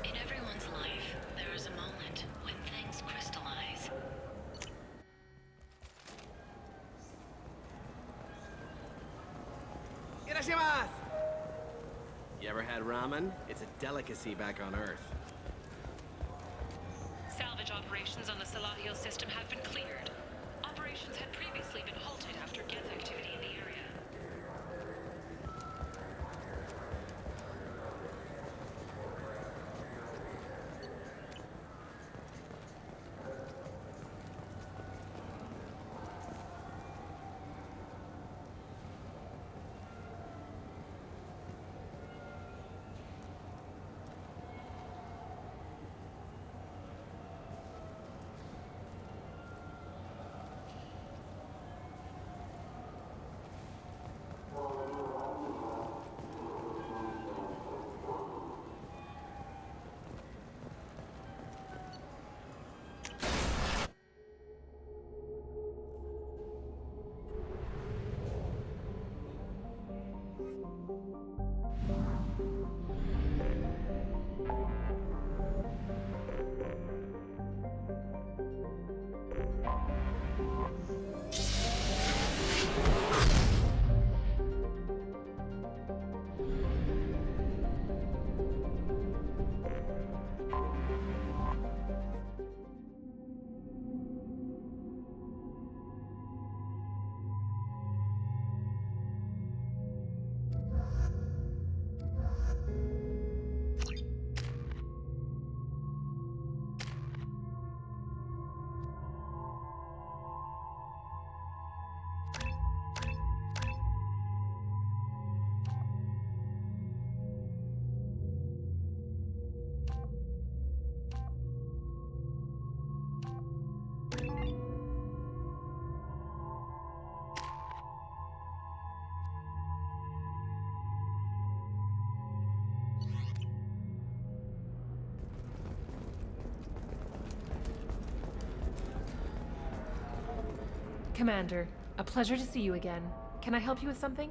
In everyone's life, there is a moment when things crystallize. Irashimasu! You ever had ramen? It's a delicacy back on Earth. Salvage operations on the Salahiel system have been cleared. Operations had previously been halted after Geth activity in the area. Commander, a pleasure to see you again. Can I help you with something?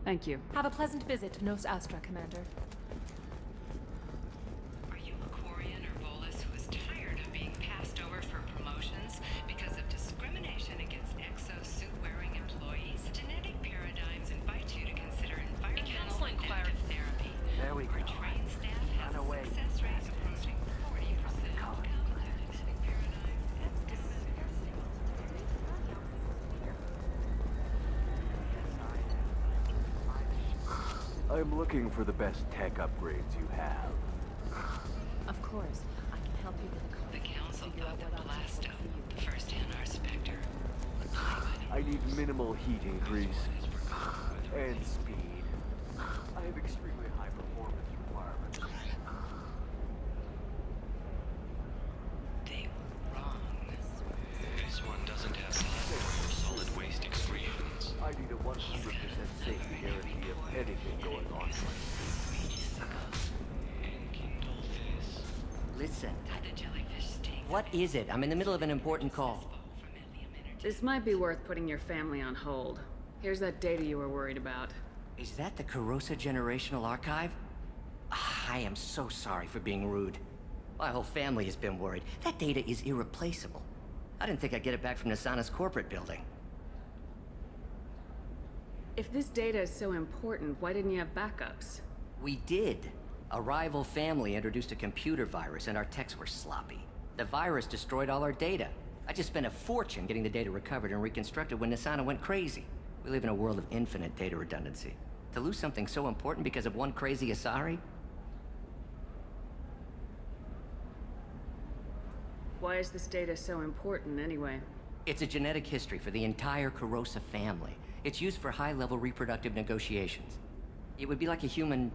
Thank you. Have a pleasant visit to Nos Astra, Commander. Are you a Quarian or Volus who is tired of being passed over for promotions because of discrimination against exosuit-wearing employees? Genetic paradigms invite you to consider environmental adaptive therapy. There we go. Our trained staff has Run a away. success rate approaching 40%. I'm looking for the best tech upgrades you have. Of course. I can help you with the cost. The council thought that Blasto, the first NR Spectre, I need minimal heat increase and speed. I have extremely high performance requirements. they were wrong. This one doesn't have time for solid waste excretions. I need a 100% safety guarantee of anything going on. Listen. The jellyfish stings. What is it? I'm in the middle of an important call. This might be worth putting your family on hold. Here's that data you were worried about. Is that the Carosa Generational Archive? I am so sorry for being rude. My whole family has been worried. That data is irreplaceable. I didn't think I'd get it back from Nasana's corporate building. If this data is so important, why didn't you have backups? We did. A rival family introduced a computer virus and our techs were sloppy. The virus destroyed all our data. I just spent a fortune getting the data recovered and reconstructed when Nasana went crazy. We live in a world of infinite data redundancy. To lose something so important because of one crazy Asari? Why is this data so important anyway? It's a genetic history for the entire Carosa family. It's used for high-level reproductive negotiations. It would be like a human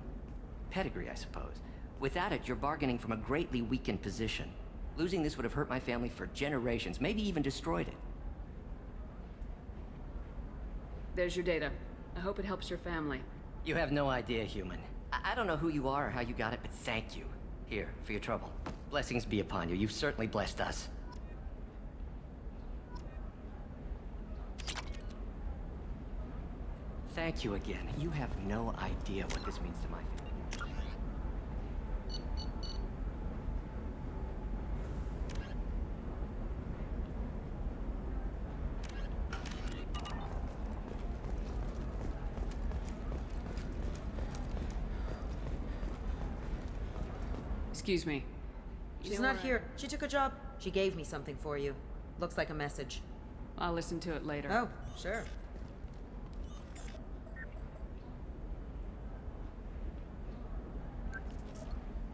pedigree, I suppose. Without it, you're bargaining from a greatly weakened position. Losing this would have hurt my family for generations, maybe even destroyed it. There's your data. I hope it helps your family. You have no idea, human. I don't know who you are or how you got it, but thank you. Here, for your trouble. Blessings be upon you. You've certainly blessed us. Thank you again. You have no idea what this means to my family. Excuse me. She's not here. She took a job. She gave me something for you. Looks like a message. I'll listen to it later. Oh, sure.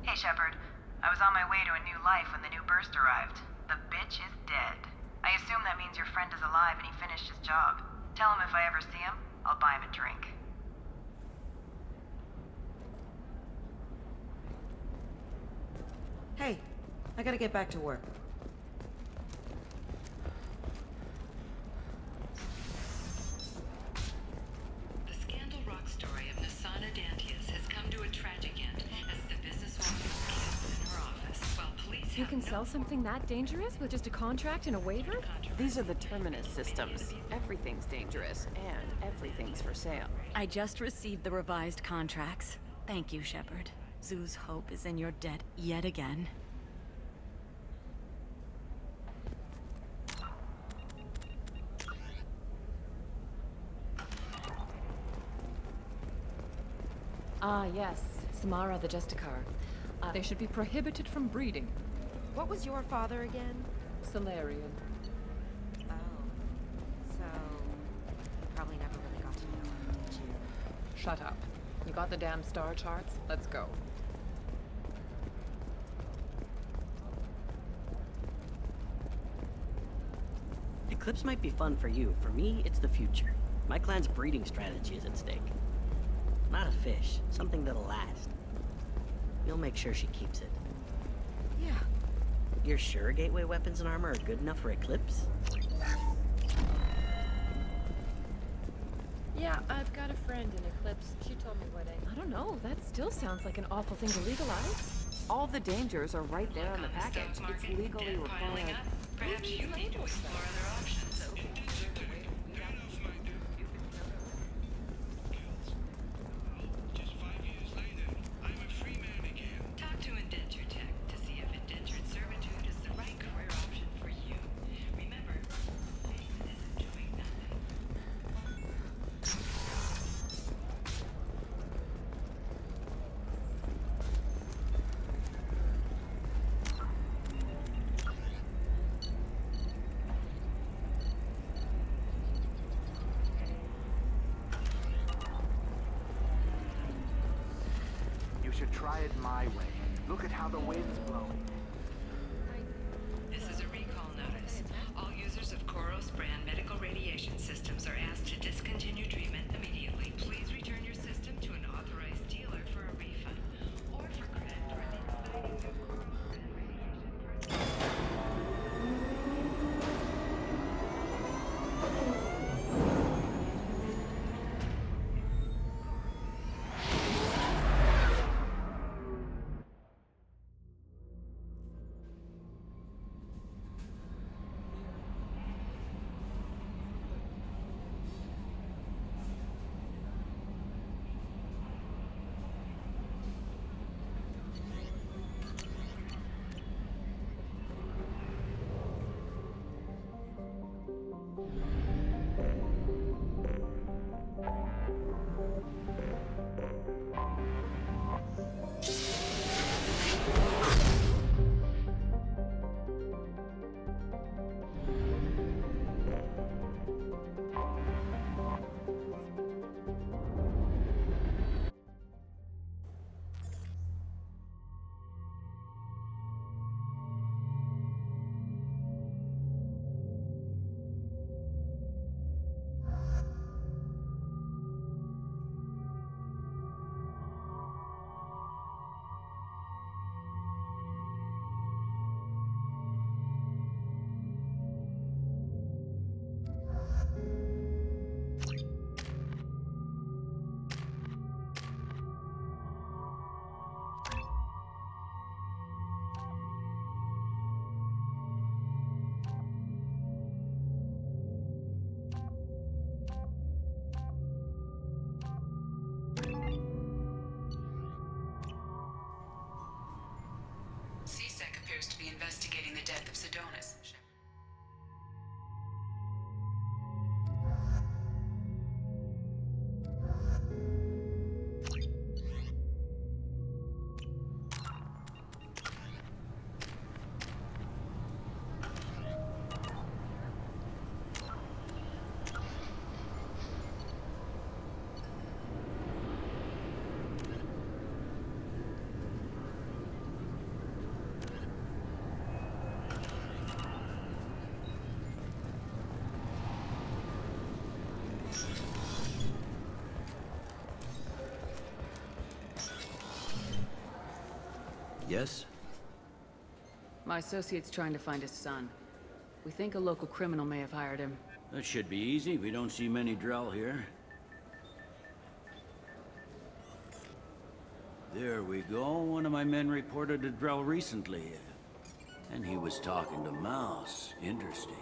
Hey, Shepard. I was on my way to a new life when the new burst arrived. The bitch is dead. I assume that means your friend is alive and he finished his job. Tell him if I ever see him, I'll buy him a drink. Hey, I gotta get back to work. The Scandal Rock story of Nasana Dantius has come to a tragic end as the businesswoman is killed in her office while police You can sell something that dangerous with just a contract and a waiver? These are the Terminus systems. Everything's dangerous, and everything's for sale. I just received the revised contracts. Thank you, Shepard. Zoo's hope is in your debt yet again. Ah, yes. Samara the Justicar. They should be prohibited from breeding. What was your father again? Solarian. Oh. So, you probably never really got to know him, did you? Shut up. You got the damn star charts? Let's go. Eclipse might be fun for you. For me, it's the future. My clan's breeding strategy is at stake. Not a fish, something that'll last. You'll make sure she keeps it. Yeah. You're sure gateway weapons and armor are good enough for Eclipse? Yeah, I've got a friend in Eclipse. She told me what I don't know. That still sounds like an awful thing to legalize. All the dangers are right there on the package. It's legally required. Perhaps you need to explore other options. Talk to Indenture Tech to see if indentured servitude is the right career option for you. Remember, Nathan is enjoying nothing. You should try it my way. Look at how the wind's blowing. This is a recall notice. All users of Koros brand medical radiation systems are asked to discontinue treatment immediately. Please return your system to an authorized dealer for a refund or for credit for the exciting new Koros brand radiation. CSEC appears to be investigating the death of Sidonis. Yes? My associate's trying to find his son. We think a local criminal may have hired him. That should be easy. We don't see many Drell here. There we go. One of my men reported a Drell recently. And he was talking to Mouse. Interesting.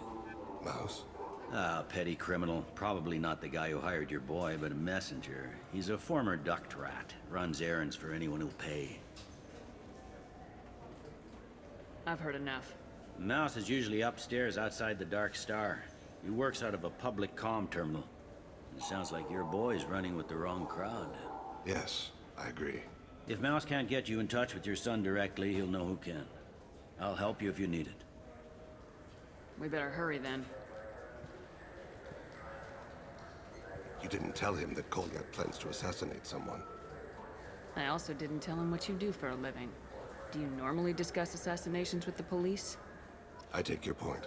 Mouse? Ah, petty criminal. Probably not the guy who hired your boy, but a messenger. He's a former duct rat. Runs errands for anyone who'll pay. I've heard enough. Mouse is usually upstairs outside the Dark Star. He works out of a public comm terminal. It sounds like your boy's running with the wrong crowd. Yes, I agree. If Mouse can't get you in touch with your son directly, he'll know who can. I'll help you if you need it. We better hurry then. You didn't tell him that Kolgat plans to assassinate someone. I also didn't tell him what you do for a living. Do you normally discuss assassinations with the police? I take your point.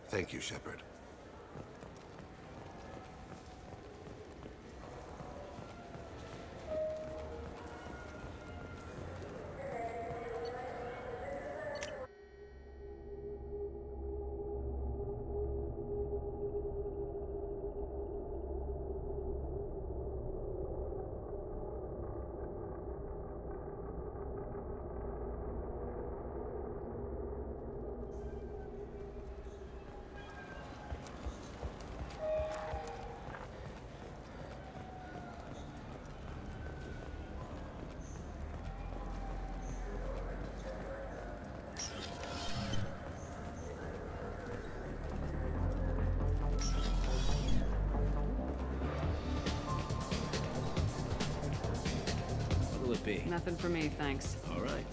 Thank you, Shepard. What'll it be? Nothing for me, thanks. All right.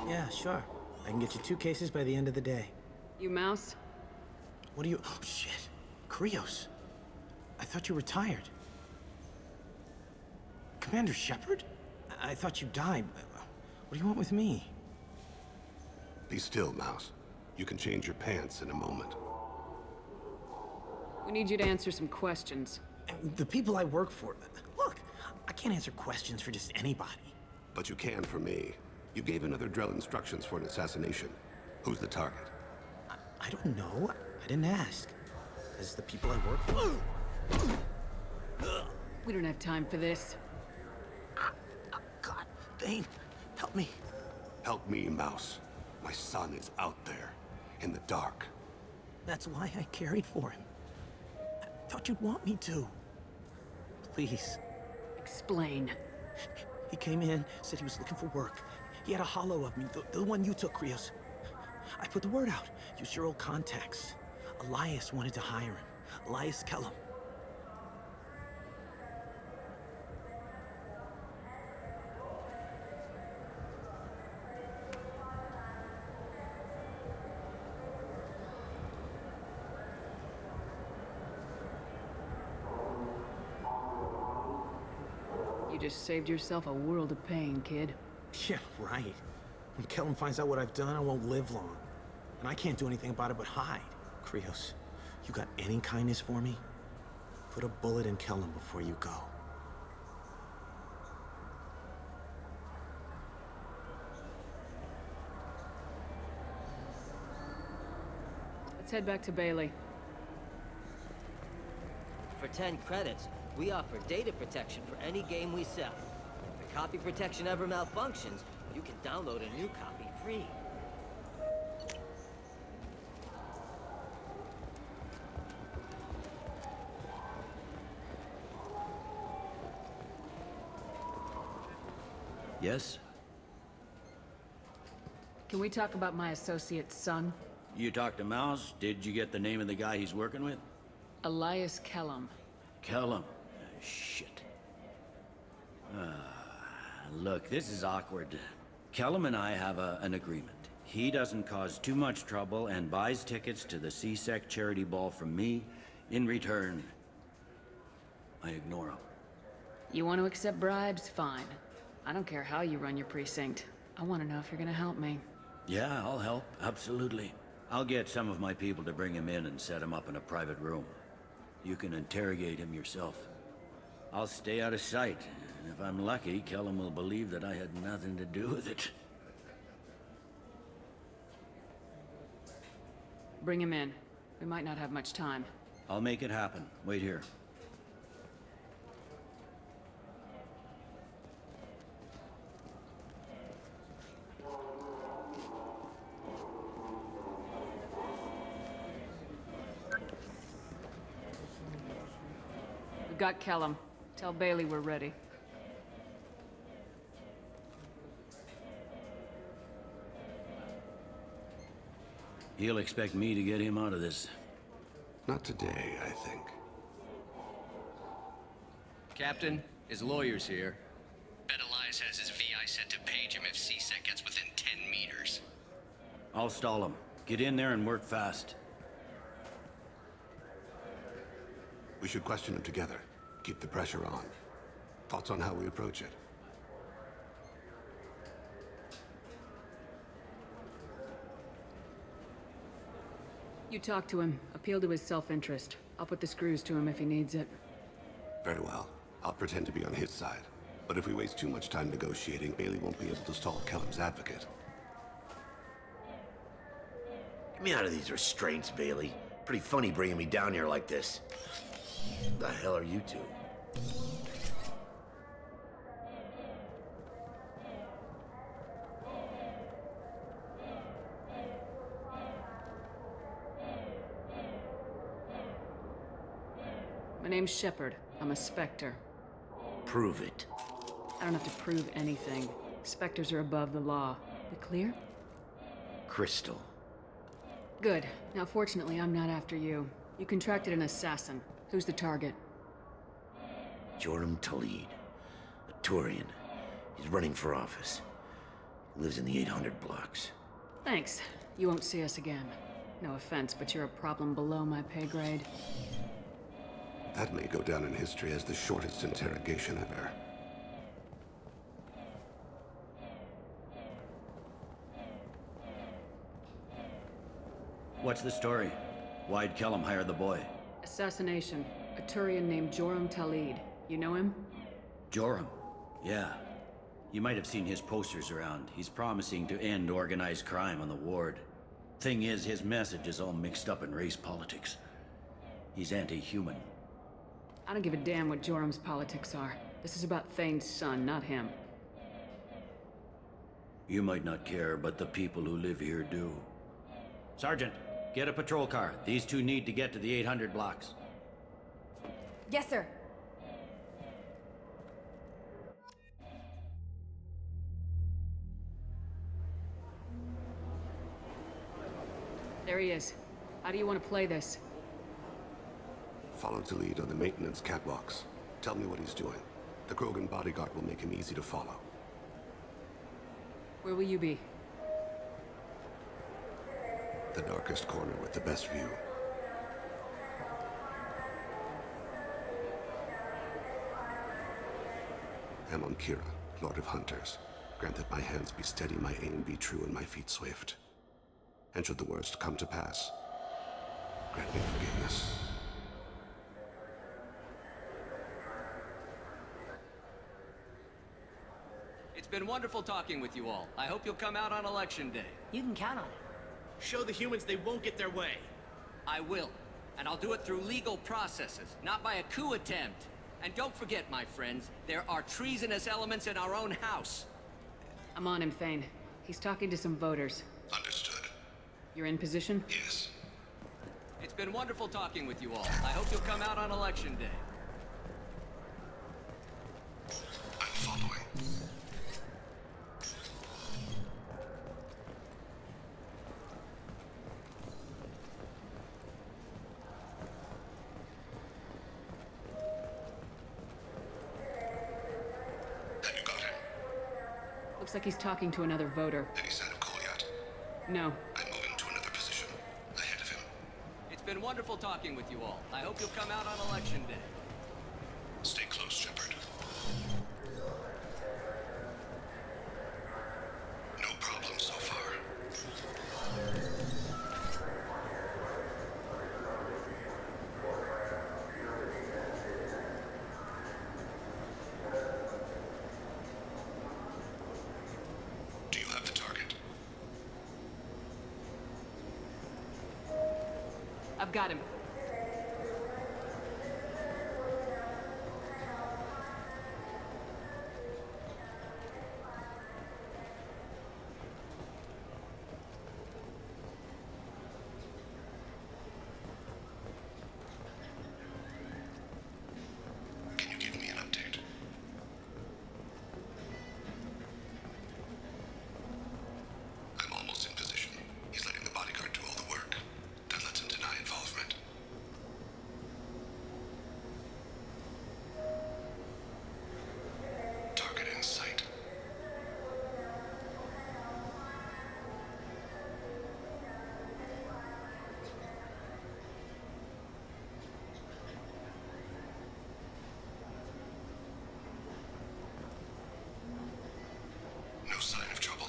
Yeah, sure. I can get you 2 cases by the end of the day. You Mouse? What are you... Oh, shit. Krios. I thought you retired. Commander Shepard? I thought you died. What do you want with me? Be still, Mouse. You can change your pants in a moment. We need you to answer some questions. The people I work for... Look, I can't answer questions for just anybody. But you can for me. You gave another Drell instructions for an assassination. Who's the target? I don't know. I didn't ask. As the people I work for... We don't have time for this. God, Dane, help me. Help me, Mouse. My son is out there, in the dark. That's why I carried for him. I thought you'd want me to. Please. Explain. He came in, said he was looking for work. He had a hollow of me, the one you took, Krios. I put the word out. Used your old contacts. Elias wanted to hire him. Elias Kellum. You just saved yourself a world of pain, kid. Yeah, right. When Kellum finds out what I've done, I won't live long. And I can't do anything about it but hide. Krios, you got any kindness for me? Put a bullet in Kellum before you go. Let's head back to Bailey. For 10 credits, we offer data protection for any game we sell. If the copy protection ever malfunctions, you can download a new copy free. Yes? Can we talk about my associate's son? You talked to Mouse? Did you get the name of the guy he's working with? Elias Kellum. Kellum. Shit. Look, this is awkward. Kellum and I have an agreement. He doesn't cause too much trouble and buys tickets to the C-Sec charity ball from me. In return, I ignore him. You want to accept bribes? Fine. I don't care how you run your precinct. I want to know if you're gonna help me. Yeah, I'll help. Absolutely. I'll get some of my people to bring him in and set him up in a private room. You can interrogate him yourself. I'll stay out of sight. And if I'm lucky, Kellum will believe that I had nothing to do with it. Bring him in. We might not have much time. I'll make it happen. Wait here. We've got Kellum. Tell Bailey we're ready. He'll expect me to get him out of this. Not today, I think. Captain, his lawyer's here. Bet Elias has his VI set to page him if CSEC gets within 10 meters. I'll stall him. Get in there and work fast. We should question him together. Keep the pressure on. Thoughts on how we approach it? You talk to him. Appeal to his self-interest. I'll put the screws to him if he needs it. Very well. I'll pretend to be on his side. But if we waste too much time negotiating, Bailey won't be able to stall Kellum's advocate. Get me out of these restraints, Bailey. Pretty funny bringing me down here like this. The hell are you two? My name's Shepard. I'm a Spectre. Prove it. I don't have to prove anything. Spectres are above the law. We clear? Crystal. Good. Now, fortunately, I'm not after you. You contracted an assassin. Who's the target? Joram Talid. A Turian. He's running for office. He lives in the 800 blocks. Thanks. You won't see us again. No offense, but you're a problem below my pay grade. That may go down in history as the shortest interrogation ever. What's the story? Why'd Kellum hire the boy? Assassination. A Turian named Joram Talid. You know him? Joram? Yeah. You might have seen his posters around. He's promising to end organized crime on the ward. Thing is, his message is all mixed up in race politics. He's anti-human. I don't give a damn what Joram's politics are. This is about Thane's son, not him. You might not care, but the people who live here do. Sergeant, get a patrol car. These two need to get to the 800 blocks. Yes, sir. There he is. How do you want to play this? Follow to lead on the maintenance catwalks. Tell me what he's doing. The Krogan bodyguard will make him easy to follow. Where will you be? The darkest corner with the best view. Amon Kira, Lord of Hunters. Grant that my hands be steady, my aim be true, and my feet swift. And should the worst come to pass, grant me forgiveness. It's been wonderful talking with you all. I hope you'll come out on Election Day. You can count on it. Show the humans they won't get their way. I will. And I'll do it through legal processes, not by a coup attempt. And don't forget, my friends, there are treasonous elements in our own house. I'm on him, Thane. He's talking to some voters. Understood. You're in position? Yes. It's been wonderful talking with you all. I hope you'll come out on Election Day. I'm following. Have you got him? Looks like he's talking to another voter. Any sign of Kolyat? No. I'm moving to another position. Ahead of him. It's been wonderful talking with you all. I hope you'll come out on Election Day. Stay close, Shepard. No problem so far. I've got him. Can you give me an update? I'm almost in position. He's letting the bodyguard do all the work. That lets him deny involvement. Target in sight. No sign of trouble.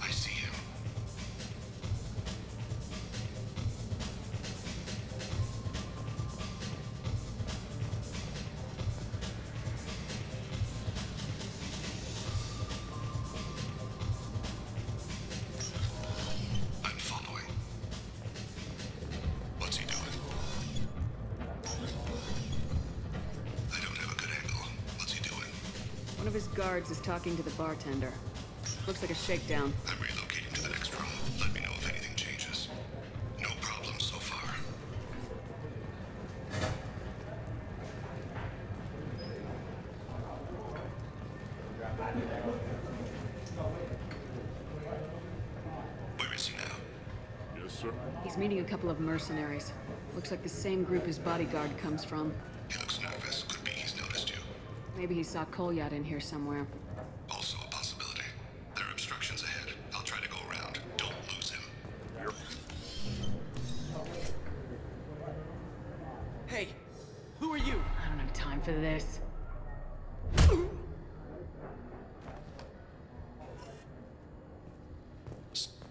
I see him. I'm following. What's he doing? I don't have a good angle. What's he doing? One of his guards is talking to the bartender. Looks like a shakedown. I'm relocating to the next room. Let me know if anything changes. No problem so far. Where is he now? Yes, sir. He's meeting a couple of mercenaries. Looks like the same group his bodyguard comes from. He looks nervous. Could be he's noticed you. Maybe he saw Kolyat in here somewhere. Also a possibility. There are obstructions ahead. I'll try to go around. Don't lose him. Hey, who are you? I don't have time for this.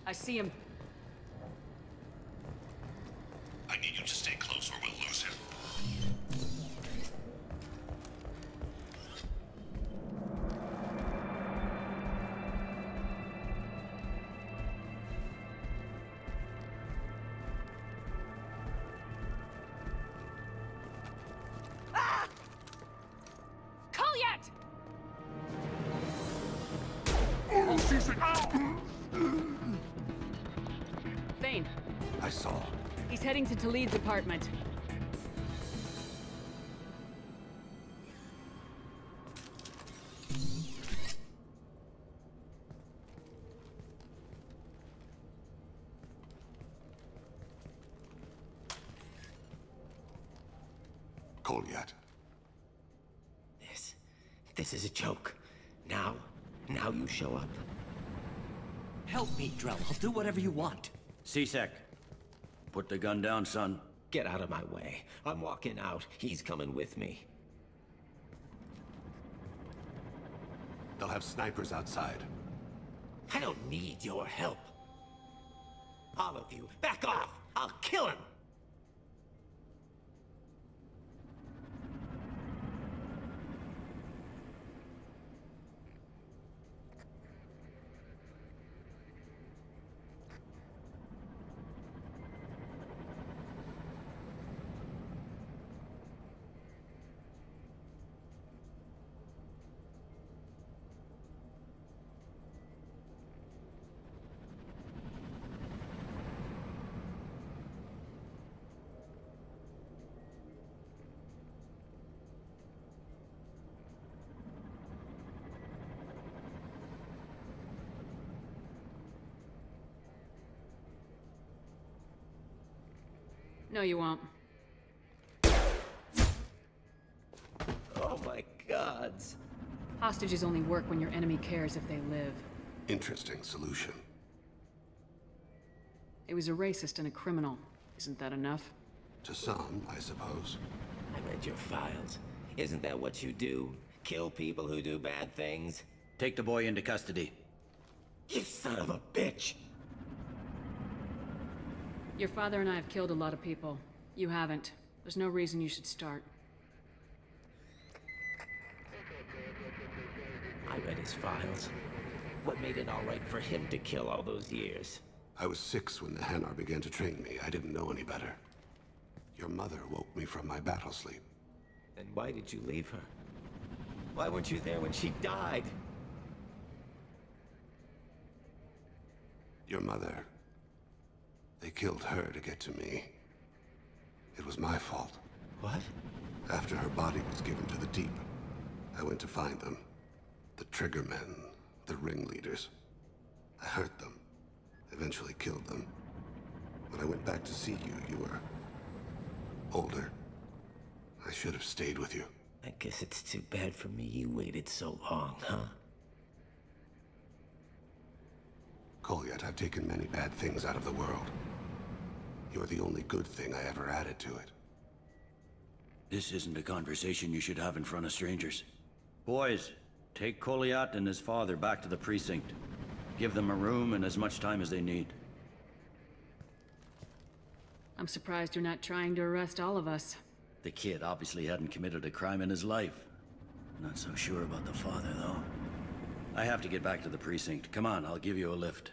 I see him. I need you to stay close or we'll lose him. Kolyat! Thane, I saw. he's heading to Talid's apartment. Kolyat. This is a joke. Now you show up. Help me, Drell. I'll do whatever you want. C-Sec, put the gun down, son. Get out of my way. I'm walking out. He's coming with me. They'll have snipers outside. I don't need your help. All of you, back off! I'll kill him! No, you won't. Oh my gods. Hostages only work when your enemy cares if they live. Interesting solution. He was a racist and a criminal. Isn't that enough? To some, I suppose. I read your files. Isn't that what you do? Kill people who do bad things? Take the boy into custody. You son of a bitch! Your father and I have killed a lot of people. You haven't. There's no reason you should start. I read his files. What made it all right for him to kill all those years? I was 6 when the Hanar began to train me. I didn't know any better. Your mother woke me from my battle sleep. Then why did you leave her? Why weren't you there when she died? Your mother... They killed her to get to me. It was my fault. What? After her body was given to the Deep, I went to find them. The Triggermen, the ringleaders. I hurt them. Eventually killed them. When I went back to see you, you were... older. I should have stayed with you. I guess it's too bad for me you waited so long, huh? Kolyat, I've taken many bad things out of the world. You're the only good thing I ever added to it. This isn't a conversation you should have in front of strangers. Boys, take Kolyat and his father back to the precinct. Give them a room and as much time as they need. I'm surprised you're not trying to arrest all of us. The kid obviously hadn't committed a crime in his life. Not so sure about the father, though. I have to get back to the precinct. Come on, I'll give you a lift.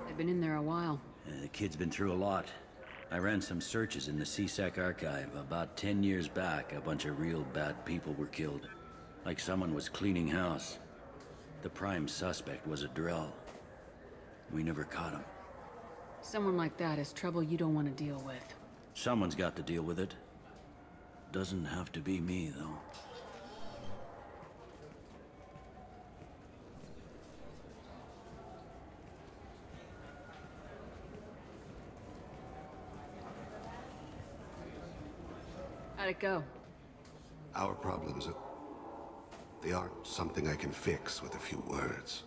They've been in there a while. The kid's been through a lot. I ran some searches in the CSEC archive. About 10 years back, a bunch of real bad people were killed. Like someone was cleaning house. The prime suspect was a Drell. We never caught him. Someone like that is trouble you don't want to deal with. Someone's got to deal with it. Doesn't have to be me, though. How'd it go? Our problems are... they aren't something I can fix with a few words.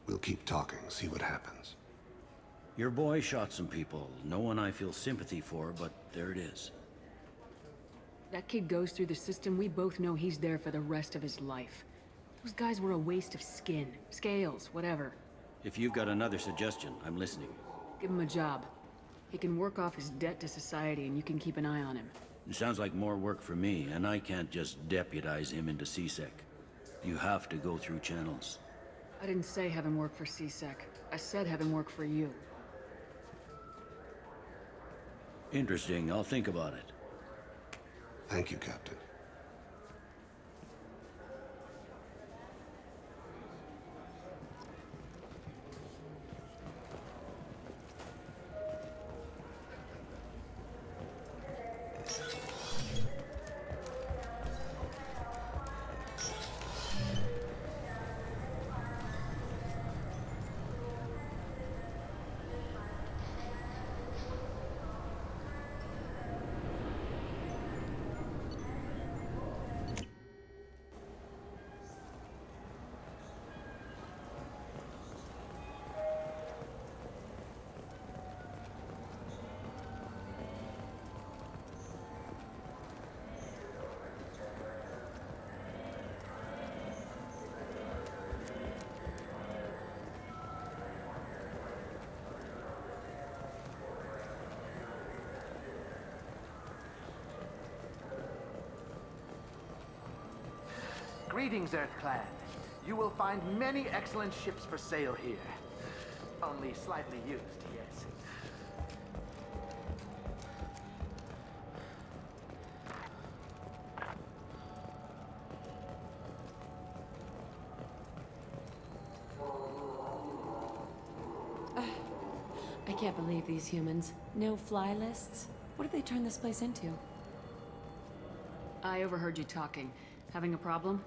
We'll keep talking, see what happens. Your boy shot some people. No one I feel sympathy for, but there it is. That kid goes through the system, we both know he's there for the rest of his life. Those guys were a waste of skin, scales, whatever. If you've got another suggestion, I'm listening. Give him a job. He can work off his debt to society and you can keep an eye on him. It sounds like more work for me, and I can't just deputize him into CSEC. You have to go through channels. I didn't say have him work for CSEC. I said have him work for you. Interesting. I'll think about it. Thank you, Captain. Greetings, Earth Clan. You will find many excellent ships for sale here. Only slightly used, yes. I can't believe these humans. No fly lists? What did they turn this place into? I overheard you talking. Having a problem?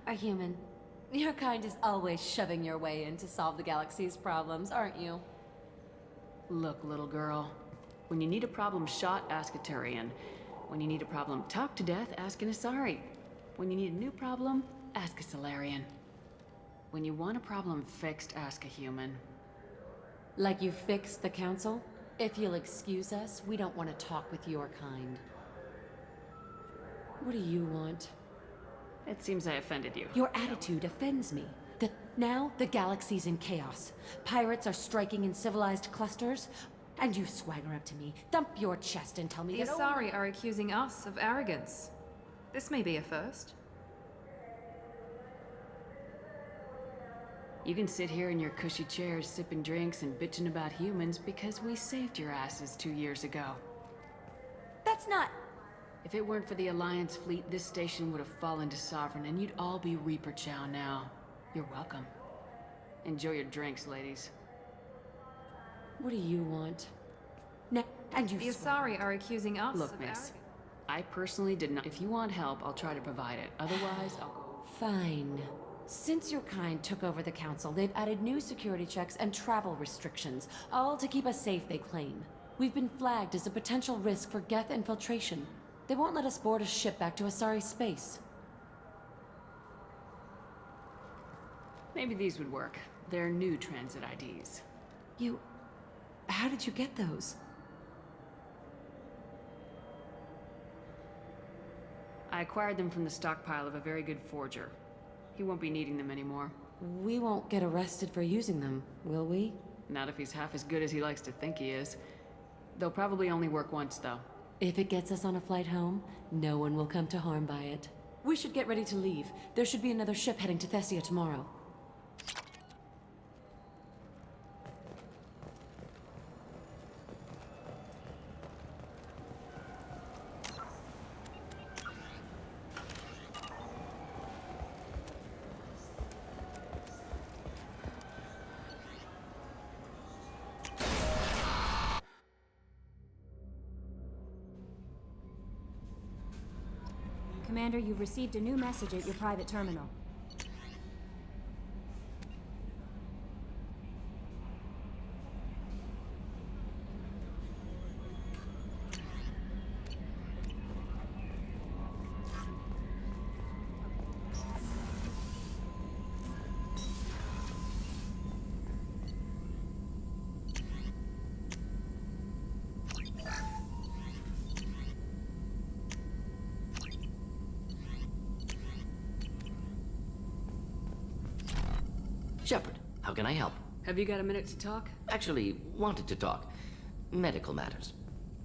A human. Your kind is always shoving your way in to solve the galaxy's problems, aren't you? Look, little girl. When you need a problem shot, ask a Turian. When you need a problem talked to death, ask an Asari. When you need a new problem, ask a Solarian. When you want a problem fixed, ask a human. Like you fixed the council? If you'll excuse us, we don't want to talk with your kind. What do you want? It seems I offended you. Your attitude offends me. Now the galaxy's in chaos. Pirates are striking in civilized clusters, and you swagger up to me, thump your chest and tell me The that— Asari are accusing us of arrogance. This may be a first. You can sit here in your cushy chairs sipping drinks and bitching about humans because we saved your asses 2 years ago. That's not— If it weren't for the Alliance fleet, this station would have fallen to Sovereign and you'd all be Reaper Chow now. You're welcome. Enjoy your drinks, ladies. What do you want? And you— The Asari are accusing us Look, of miss. arrogance. I personally did not— If you want help, I'll try to provide it. Otherwise, I'll go— Fine. Since your kind took over the council, they've added new security checks and travel restrictions, all to keep us safe, they claim. We've been flagged as a potential risk for Geth infiltration. They won't let us board a ship back to Asari space. Maybe these would work. They're new transit IDs. How did you get those? I acquired them from the stockpile of a very good forger. He won't be needing them anymore. We won't get arrested for using them, will we? Not if he's half as good as he likes to think he is. They'll probably only work once, though. If it gets us on a flight home, no one will come to harm by it. We should get ready to leave. There should be another ship heading to Thessia tomorrow. Commander, you've received a new message at your private terminal. Shepard, how can I help? Have you got a minute to talk? Actually, wanted to talk. Medical matters.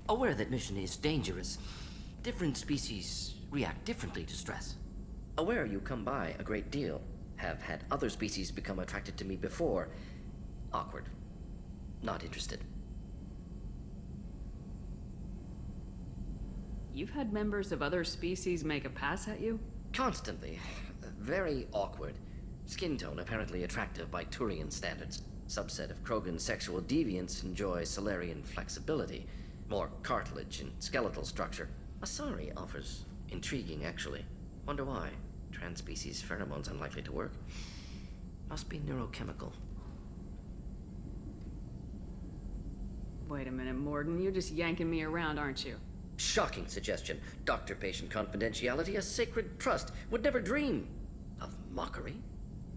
Aware that mission is dangerous. Different species react differently to stress. Aware you come by a great deal. Have had other species become attracted to me before. Awkward. Not interested. You've had members of other species make a pass at you? Constantly. Very awkward. Skin tone apparently attractive by Turian standards. Subset of Krogan sexual deviants enjoy Solarian flexibility. More cartilage and skeletal structure. Asari offers intriguing, actually. Wonder why. Trans-species pheromones unlikely to work. Must be neurochemical. Wait a minute, Morden. You're just yanking me around, aren't you? Shocking suggestion. Doctor-patient confidentiality, a sacred trust. Would never dream of mockery.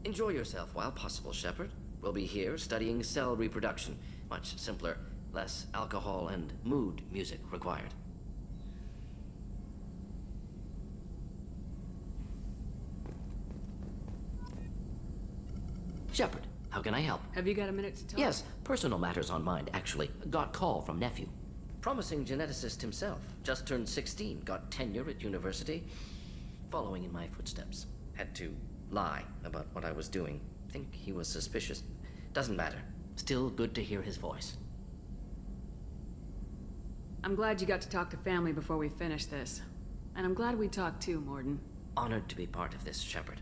Enjoy yourself while possible, Shepard. We'll be here studying cell reproduction. Much simpler, less alcohol and mood music required. Shepard, how can I help? Have you got a minute to talk? Yes, personal matters on mind, actually. Got call from nephew. Promising geneticist himself. Just turned 16, got tenure at university. Following in my footsteps. Had to lie about what I was doing. Think he was suspicious. Doesn't matter. Still good to hear his voice. I'm glad you got to talk to family before we finish this. And I'm glad we talked too, Morden. Honored to be part of this, Shepard.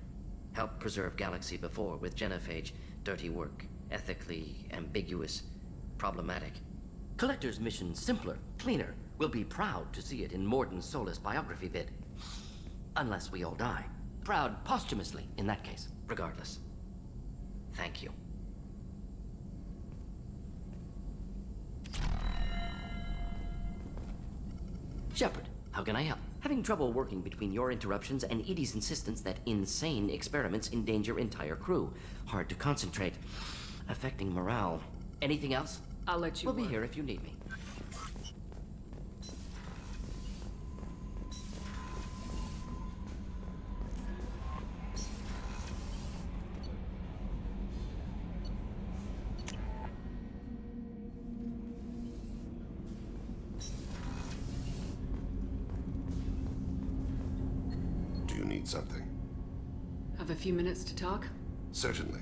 Helped preserve Galaxy before with genophage. Dirty work. Ethically ambiguous. Problematic. Collector's mission simpler, cleaner. We'll be proud to see it in Morden's Solus biography vid. Unless we all die. Proud posthumously, in that case. Regardless. Thank you. Shepard, how can I help? Having trouble working between your interruptions and Edie's insistence that insane experiments endanger entire crew. Hard to concentrate. Affecting morale. Anything else? I'll let you We'll be work. here if you need me. Do you need something? Have a few minutes to talk? Certainly.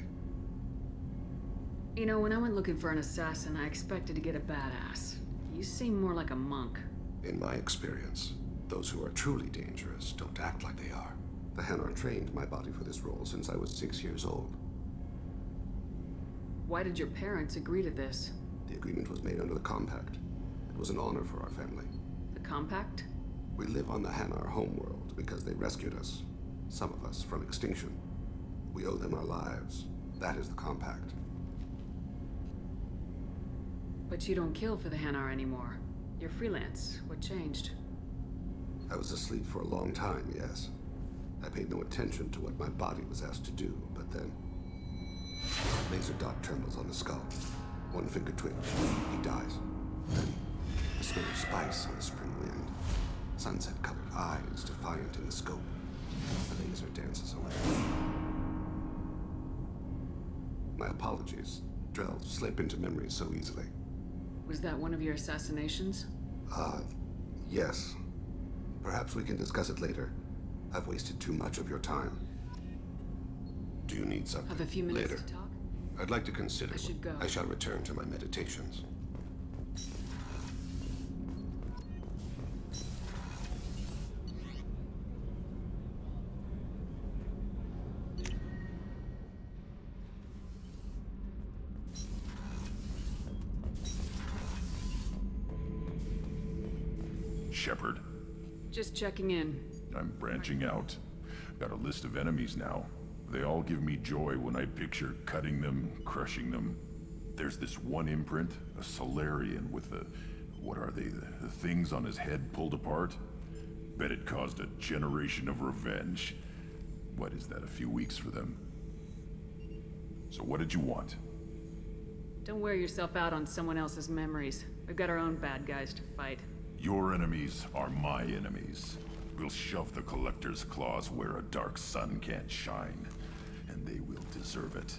You know, when I went looking for an assassin, I expected to get a badass. You seem more like a monk. In my experience, those who are truly dangerous don't act like they are. The Hanar trained my body for this role since I was 6 years old. Why did your parents agree to this? The agreement was made under the Compact. It was an honor for our family. The Compact? We live on the Hanar homeworld because they rescued us. Some of us from extinction. We owe them our lives. That is the Compact. But you don't kill for the Hanar anymore. You're freelance. What changed? I was asleep for a long time, yes. I paid no attention to what my body was asked to do, but then... Laser dot trembles on the skull. One finger twitch. He dies. Then, the smell of spice on the spring wind. Sunset-colored eyes defiant in the scope. The laser dances away. My apologies. Drell slip into memory so easily. Was that one of your assassinations? Yes. Perhaps we can discuss it later. I've wasted too much of your time. Do you need something? Have a few minutes later? to talk? I'd like to consider. I should go. I shall return to my meditations. Shepard. Just checking in. I'm branching out. Got a list of enemies now. They all give me joy when I picture cutting them, crushing them. There's this one imprint, a Solarian with the... what are they? The things on his head pulled apart? Bet it caused a generation of revenge. What is that, a few weeks for them? So what did you want? Don't wear yourself out on someone else's memories. We've got our own bad guys to fight. Your enemies are my enemies. We'll shove the Collector's claws where a dark sun can't shine, and they will deserve it.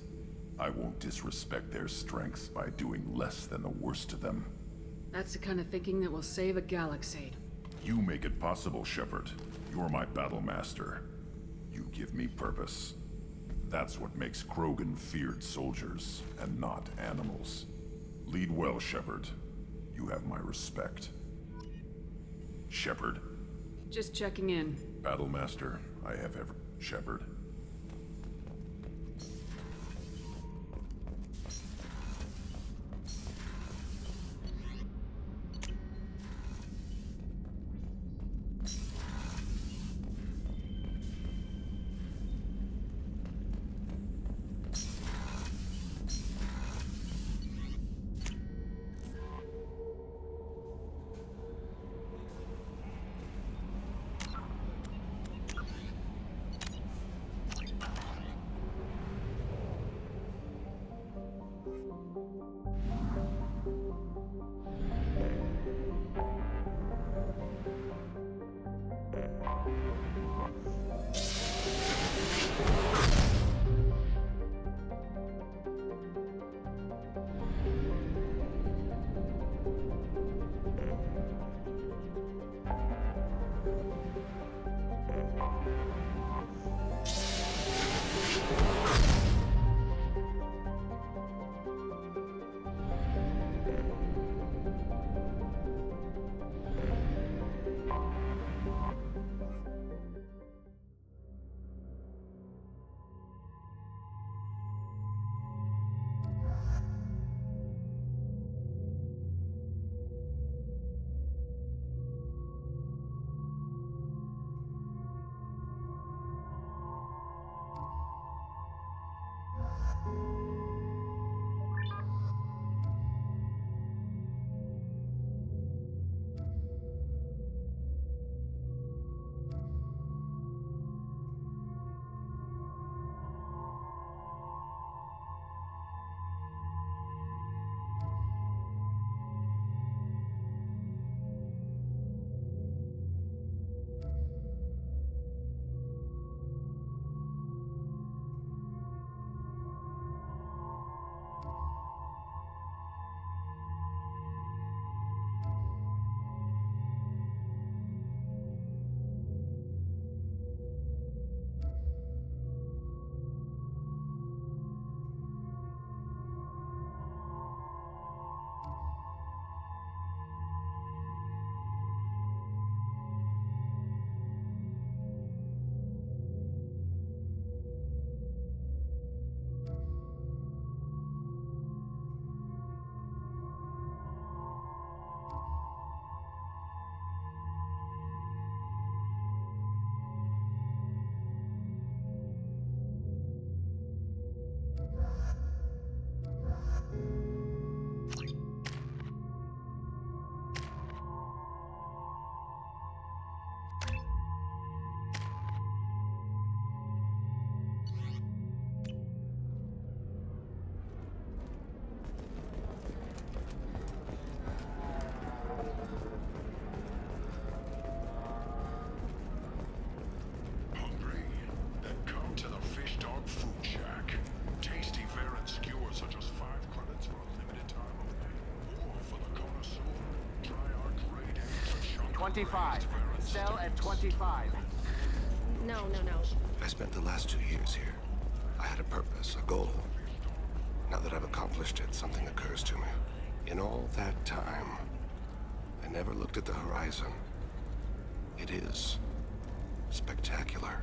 I won't disrespect their strengths by doing less than the worst to them. That's the kind of thinking that will save a galaxy. You make it possible, Shepard. You're my battle master. You give me purpose. That's what makes Krogan feared soldiers, and not animals. Lead well, Shepard. You have my respect. Shepard. Just checking in. Battlemaster, I have ever... Shepard. 25. Cell at 25. No. I spent the last 2 years here. I had a purpose, a goal. Now that I've accomplished it, something occurs to me. In all that time, I never looked at the horizon. It is spectacular.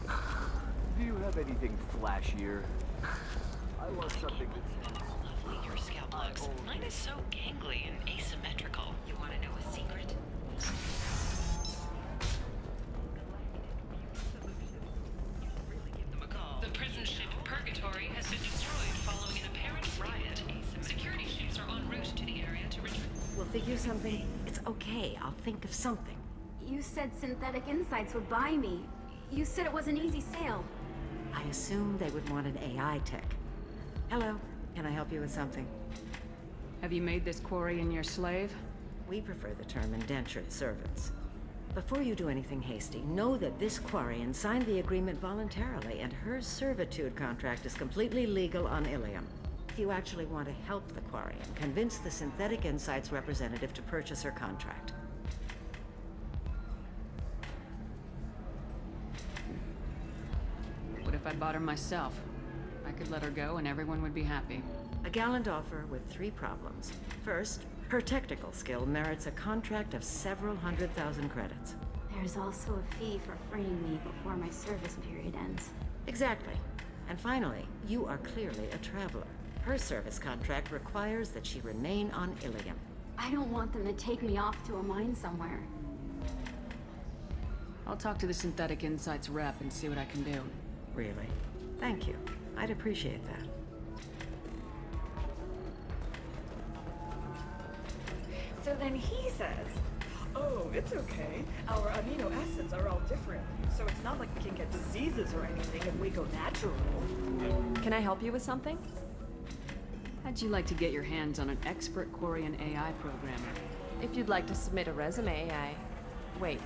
Do you have anything flashier? I want something that's... Your scalp looks. Mine is so gangly and asymmetrical. You want to know a secret? The prison ship Purgatory has been destroyed following an apparent riot. Security ships are en route to the area to retrieve. We'll figure something. It's okay. I'll think of something. You said Synthetic Insights would buy me. You said it was an easy sale. I assumed they would want an AI tech. Hello. Can I help you with something? Have you made this Quarian your slave? We prefer the term indentured servants. Before you do anything hasty, know that this Quarian signed the agreement voluntarily, and her servitude contract is completely legal on Ilium. If you actually want to help the Quarian, convince the Synthetic Insights representative to purchase her contract. What if I bought her myself? I could let her go and everyone would be happy. A gallant offer with 3 problems. First, her technical skill merits a contract of several 100,000 credits. There's also a fee for freeing me before my service period ends. Exactly. And finally, you are clearly a traveler. Her service contract requires that she remain on Ilium. I don't want them to take me off to a mine somewhere. I'll talk to the Synthetic Insights rep and see what I can do. Really? Thank you. I'd appreciate that. So then he says, oh, it's okay. Our amino acids are all different, so it's not like we can get diseases or anything if we go natural. Can I help you with something? How'd you like to get your hands on an expert Quarian AI programmer? If you'd like to submit a resume, Wait.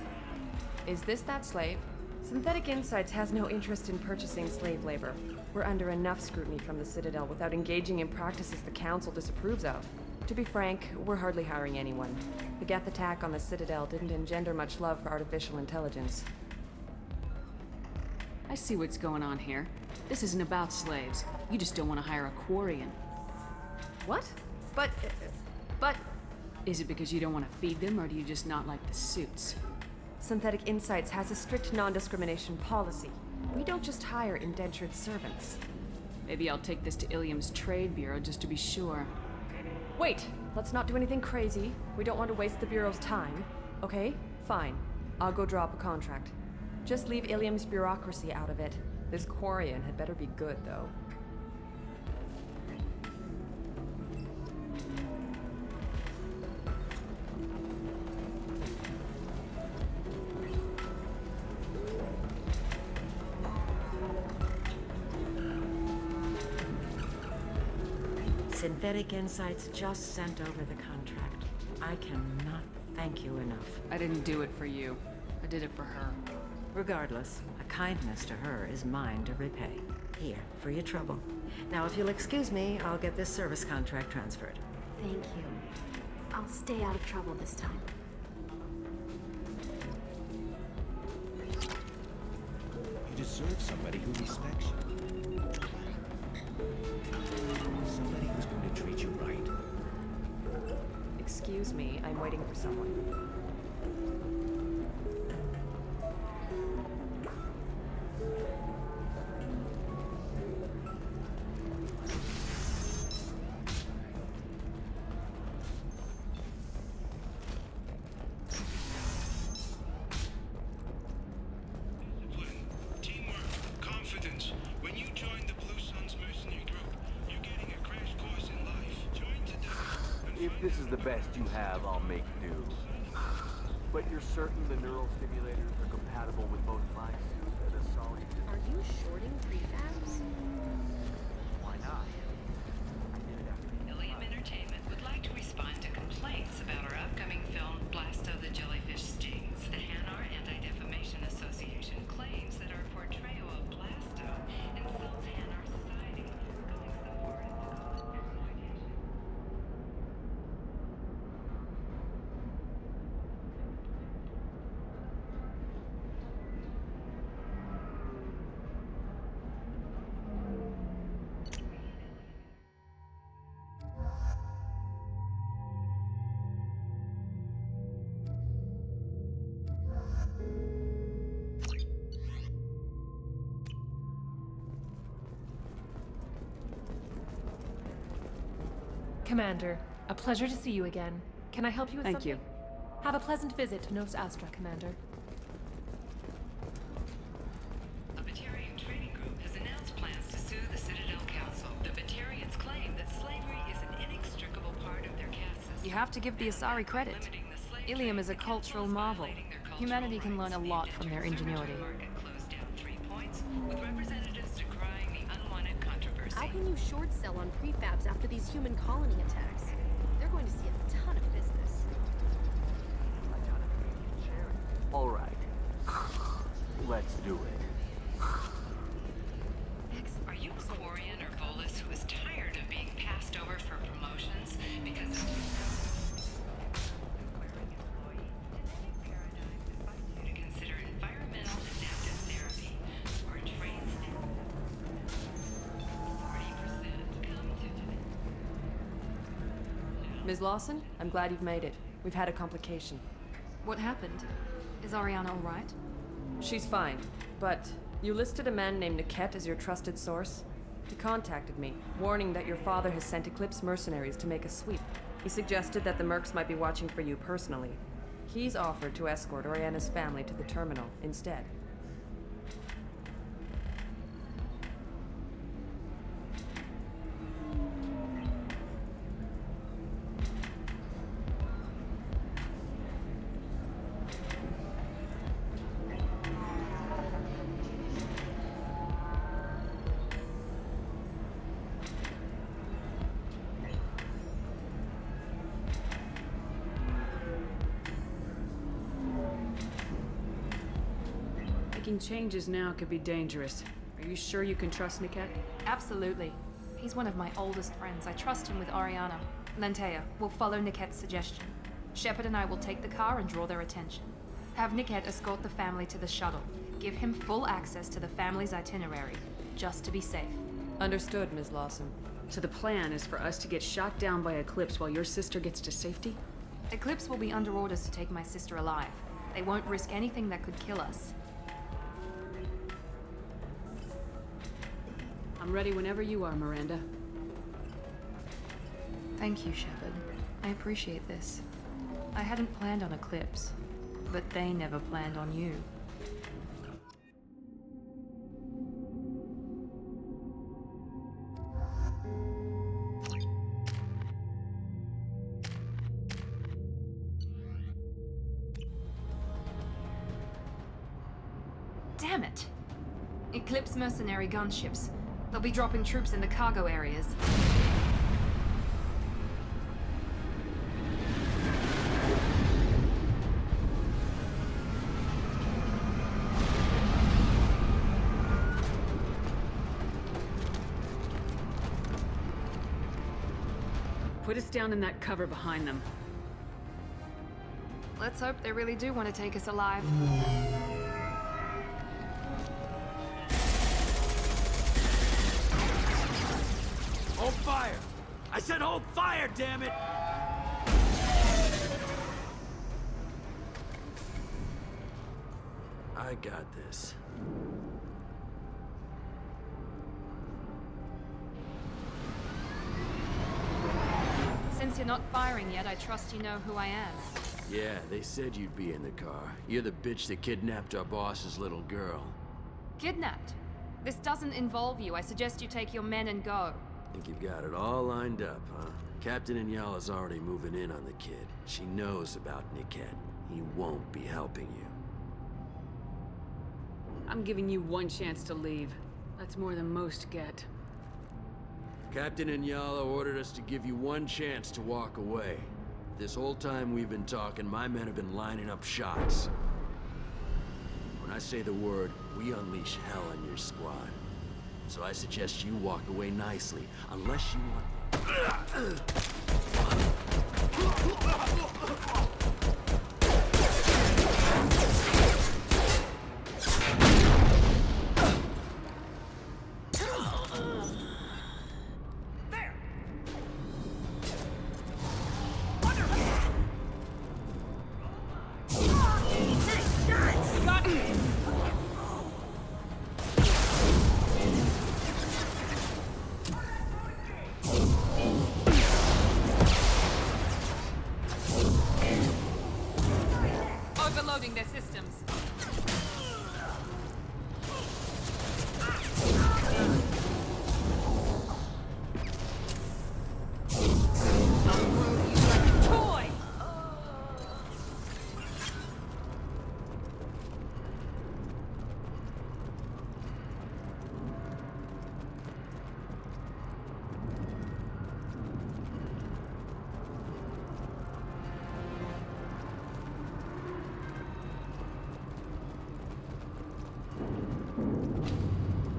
Is this that slave? Synthetic Insights has no interest in purchasing slave labor. We're under enough scrutiny from the Citadel without engaging in practices the Council disapproves of. To be frank, we're hardly hiring anyone. The Geth attack on the Citadel didn't engender much love for artificial intelligence. I see what's going on here. This isn't about slaves. You just don't want to hire a Quarian. What? But... Is it because you don't want to feed them, or do you just not like the suits? Synthetic Insights has a strict non-discrimination policy. We don't just hire indentured servants. Maybe I'll take this to Ilium's Trade Bureau just to be sure. Wait! Let's not do anything crazy. We don't want to waste the Bureau's time. Okay? Fine. I'll go draw up a contract. Just leave Ilium's bureaucracy out of it. This Quarian had better be good, though. Synthetic Insights just sent over the contract. I cannot thank you enough. I didn't do it for you. I did it for her. Regardless, a kindness to her is mine to repay. Here, for your trouble. Now, if you'll excuse me, I'll get this service contract transferred. Thank you. I'll stay out of trouble this time. You deserve somebody who respects you. Somebody who's going to treat you right. Excuse me, I'm waiting for someone. If this is the best you have, I'll make do. But you're certain the neural stimulators are compatible with both my suit and a solid... Are you shorting prefabs? Why not? Ilium Entertainment would like to respond to complaints about our upcoming film, Blasto the Jellyfish Stings. The Hanar Anti-Defamation Association claims that our portrayal of Blasto insults Hanar society, going so far as to call it exploitation. Commander, a pleasure to see you again. Can I help you with Thank something? you. Have a pleasant visit to Nos Astra, Commander. A Batarian trading group has announced plans to sue the Citadel Council. The Batarians claim that slavery is an inextricable part of their caste system. You have to give the Asari credit. Ilium is a cultural marvel. Humanity can learn a lot from their ingenuity. Closed down 3 points, with representatives decrying the unwanted controversy. How can you short sell on prefabs after these human colony attacks? They're going to see a ton of business. All right. Let's do it. Are you Quarian or Volus who is tired of being passed over for promotions because of to consider environmental adaptive therapy or a train stamp? 40% come to Ms. Lawson, I'm glad you've made it. We've had a complication. What happened? Is Ariana all right? She's fine, but you listed a man named Niket as your trusted source. He contacted me, warning that your father has sent Eclipse mercenaries to make a sweep. He suggested that the Mercs might be watching for you personally. He's offered to escort Oriana's family to the terminal instead. Making changes now could be dangerous. Are you sure you can trust Niket? Absolutely. He's one of my oldest friends. I trust him with Ariana. Lantea, we'll follow Niket's suggestion. Shepard and I will take the car and draw their attention. Have Niket escort the family to the shuttle. Give him full access to the family's itinerary, just to be safe. Understood, Ms. Lawson. So the plan is for us to get shot down by Eclipse while your sister gets to safety? Eclipse will be under orders to take my sister alive. They won't risk anything that could kill us. I'm ready whenever you are, Miranda. Thank you, Shepard. I appreciate this. I hadn't planned on Eclipse, but they never planned on you. Damn it! Eclipse mercenary gunships. They'll be dropping troops in the cargo areas. Put us down in that cover behind them. Let's hope they really do want to take us alive. Hold fire! I said hold fire, damn it! I got this. Since you're not firing yet, I trust you know who I am. Yeah, they said you'd be in the car. You're the bitch that kidnapped our boss's little girl. Kidnapped? This doesn't involve you. I suggest you take your men and go. Think you've got it all lined up, huh? Captain Inyala's already moving in on the kid. She knows about Niket. He won't be helping you. I'm giving you one chance to leave. That's more than most get. Captain Inyala ordered us to give you one chance to walk away. This whole time we've been talking, my men have been lining up shots. When I say the word, we unleash hell on your squad. So I suggest you walk away nicely, unless you want... overloading their systems.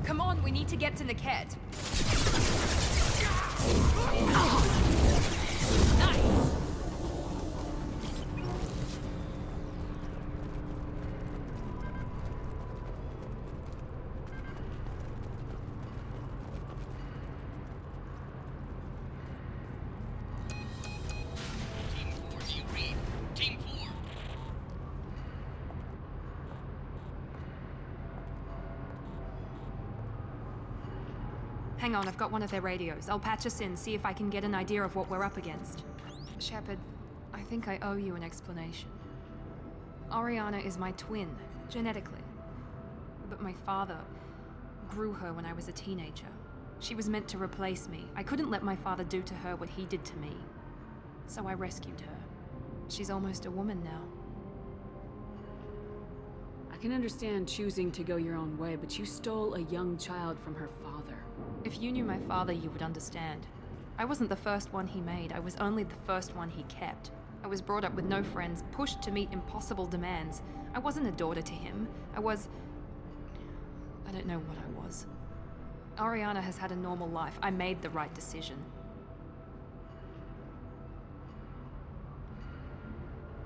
Come on, we need to get to Niket. Nice! Team 4, do you read? Team 4. Hang on, I've got one of their radios. I'll patch us in, see if I can get an idea of what we're up against. Shepard, I think I owe you an explanation. Oriana is my twin, genetically. But my father grew her when I was a teenager. She was meant to replace me. I couldn't let my father do to her what he did to me. So I rescued her. She's almost a woman now. I can understand choosing to go your own way, but you stole a young child from her father. If you knew my father, you would understand. I wasn't the first one he made. I was only the first one he kept. I was brought up with no friends, pushed to meet impossible demands. I wasn't a daughter to him. I don't know what I was. Oriana has had a normal life. I made the right decision.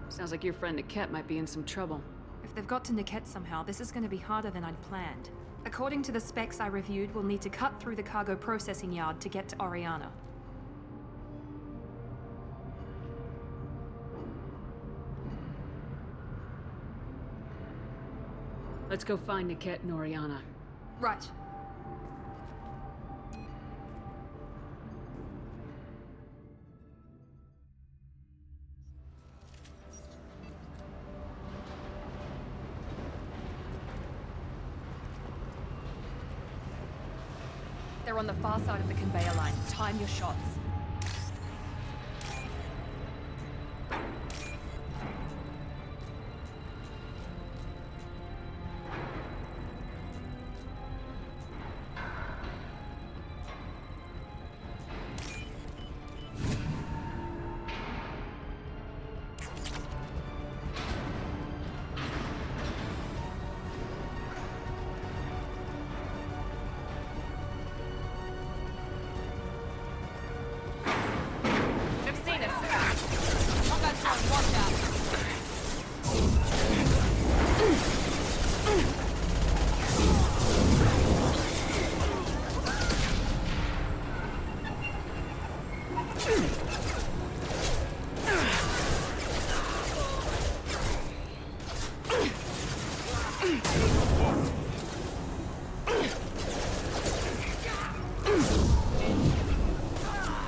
Sounds like your friend Niket might be in some trouble. If they've got to Niket somehow, this is going to be harder than I'd planned. According to the specs I reviewed, we'll need to cut through the cargo processing yard to get to Oriana. Let's go find Niket and Oriana. Right. They're on the far side of the conveyor line. Time your shots.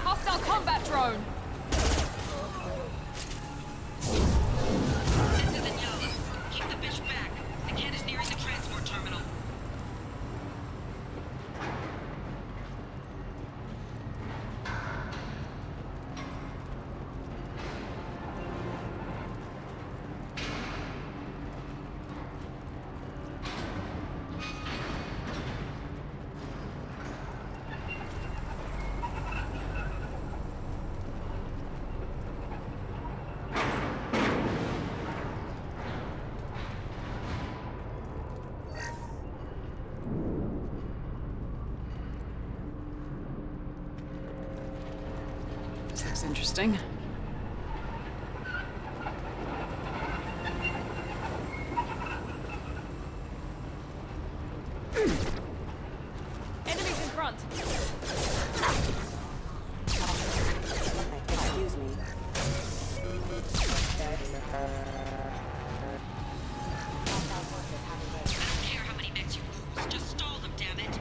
Hostile combat drone! This is Inyala. Keep the bitch back. The kid is nearing the transport terminal. This looks interesting. Enemies in front! Excuse me. I don't care how many mechs you lose. Just stall them, damn it.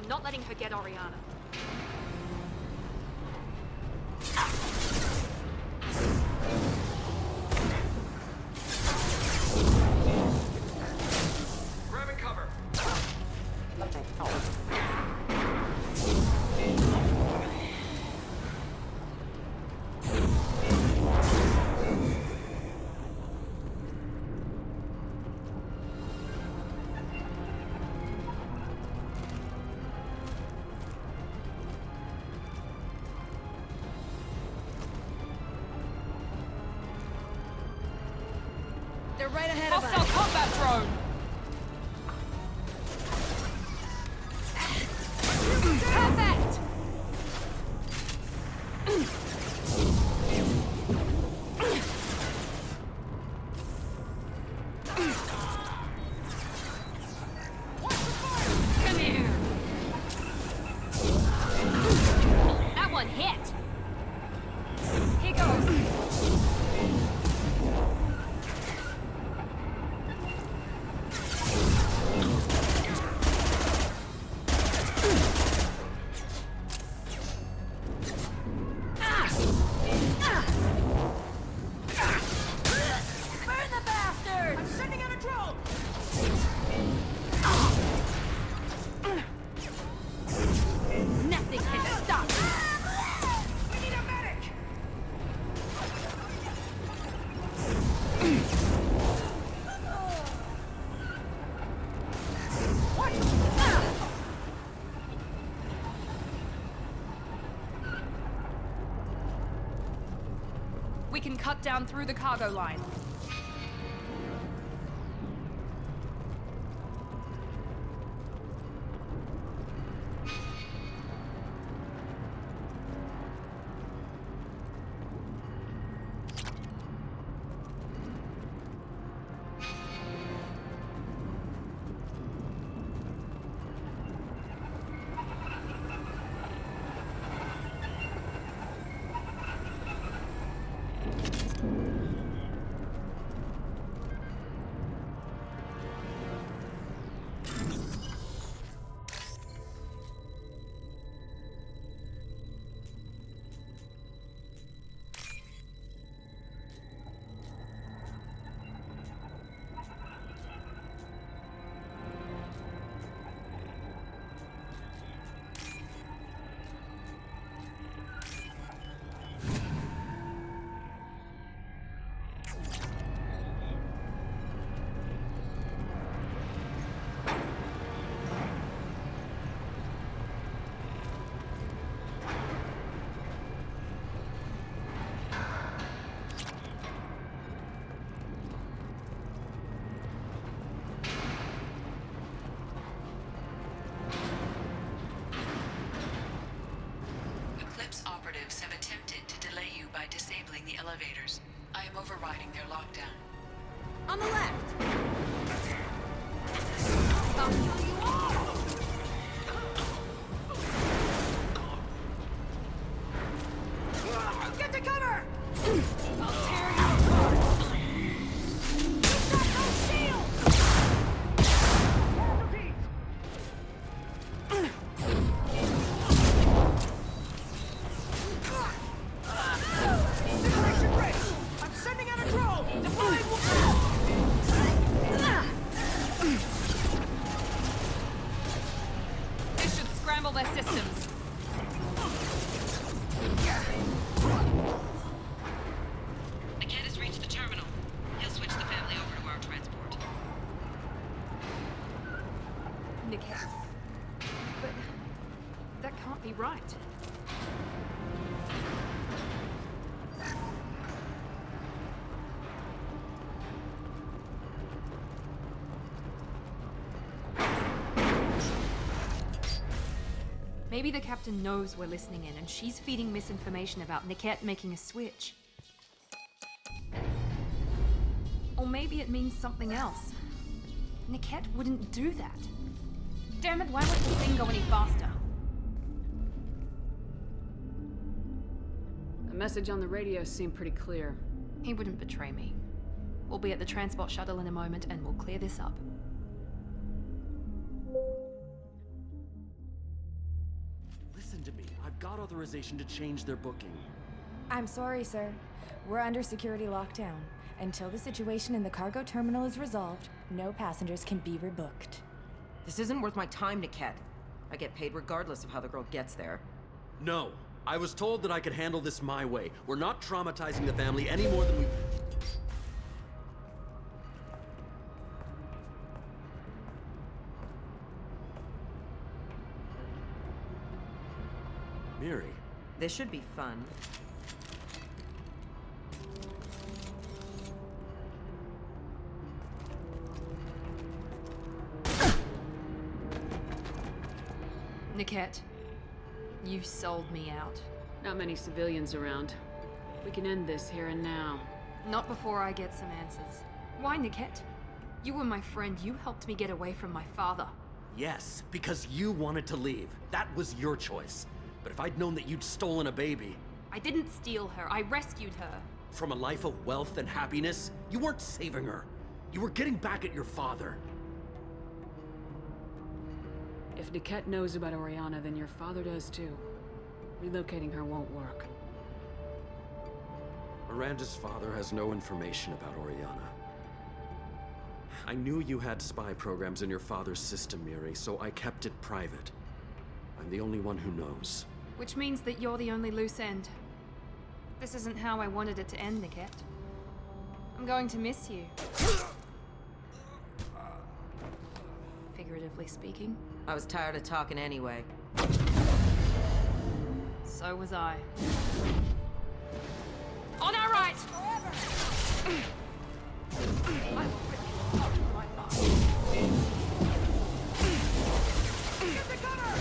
not letting her get Oriana. Grabbing cover. They're right ahead of us. Hostile combat drone! Perfect! Come here! That one hit! Here goes! Nothing can stop me! We need a medic! What? We can cut down through the cargo line. Operatives have attempted to delay you by disabling the elevators. I am overriding their lockdown. On the left! I'll kill you all! Get to cover! I'll tear you apart! He's got no shield! Situation break! I'm sending out a drone! Deploying This should scramble their systems. The kid has reached the terminal. He'll switch the family over to our transport. Nickette. But that can't be right. Maybe the captain knows we're listening in and she's feeding misinformation about Nickette making a switch. Or maybe it means something else. Nickette wouldn't do that. Damn it, why won't the thing go any faster? The message on the radio seemed pretty clear. He wouldn't betray me. We'll be at the transport shuttle in a moment and we'll clear this up. got authorization to change their booking. I'm sorry, sir. We're under security lockdown. Until the situation in the cargo terminal is resolved, no passengers can be rebooked. This isn't worth my time, Niket. I get paid regardless of how the girl gets there. No. I was told that I could handle this my way. We're not traumatizing the family any more than we... Miri. This should be fun. Niket, you sold me out. Not many civilians around. We can end this here and now. Not before I get some answers. Why, Niket? You were my friend. You helped me get away from my father. Yes, because you wanted to leave. That was your choice. But if I'd known that you'd stolen a baby... I didn't steal her. I rescued her. From a life of wealth and happiness, you weren't saving her. You were getting back at your father. If Niket knows about Oriana, then your father does too. Relocating her won't work. Miranda's father has no information about Oriana. I knew you had spy programs in your father's system, Miri, so I kept it private. I'm the only one who knows. Which means that you're the only loose end. This isn't how I wanted it to end, Niket. I'm going to miss you. Figuratively speaking. I was tired of talking anyway. So was I. On our right! I will rip you out of my mind. Get the gunner!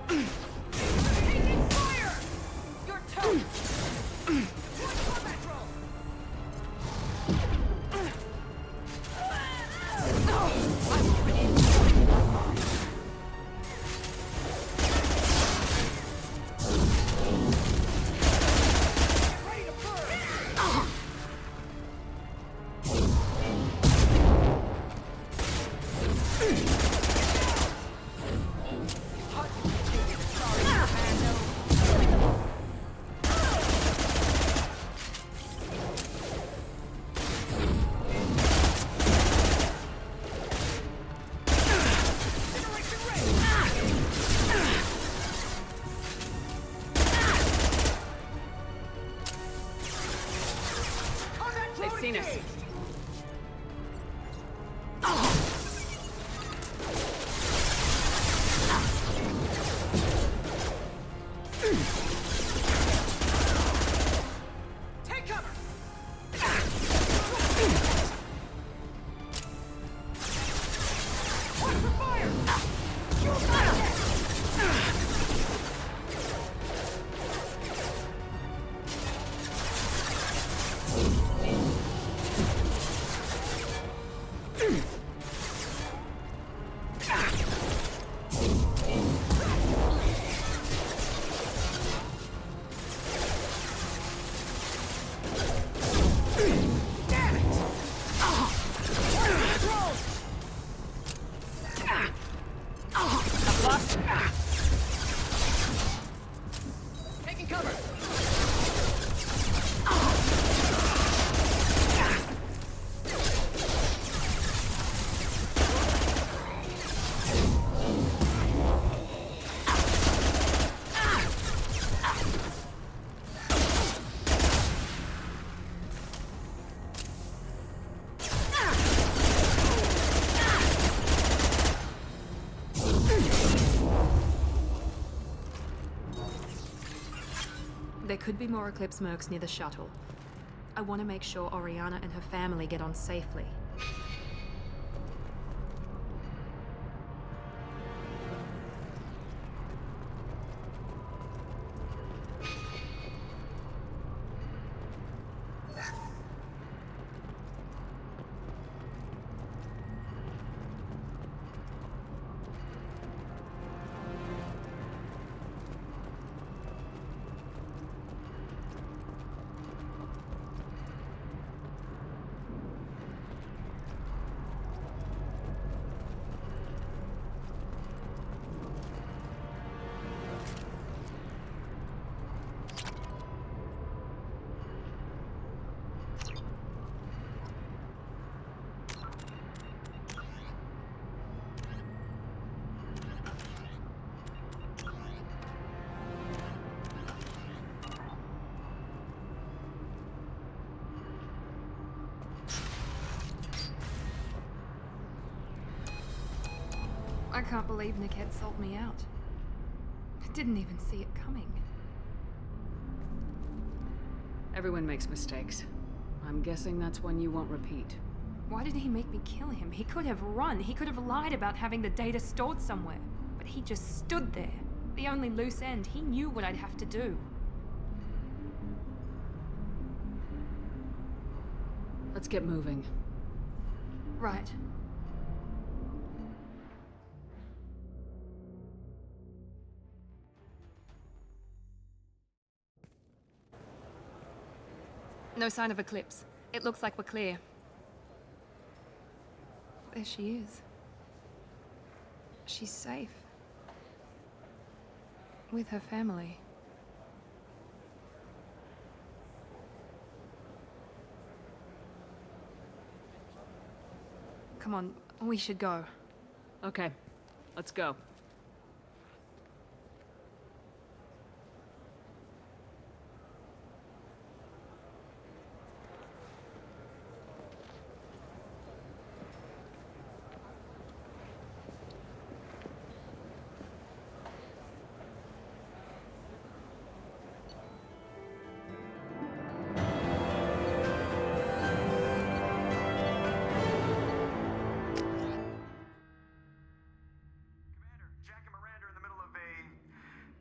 Taking fire! Your turn! One combat roll! I will rip you. They've seen us. Take cover! Watch for fire! Shoot fire! Taking cover! There could be more Eclipse mercs near the shuttle. I want to make sure Oriana and her family get on safely. can't believe Niket sold me out. I didn't even see it coming. Everyone makes mistakes. I'm guessing that's one you won't repeat. Why did he make me kill him? He could have run. He could have lied about having the data stored somewhere. But he just stood there. The only loose end. He knew what I'd have to do. Let's get moving. Right. No sign of Eclipse. It looks like we're clear. There she is. She's safe. With her family. Come on, we should go. Okay, let's go.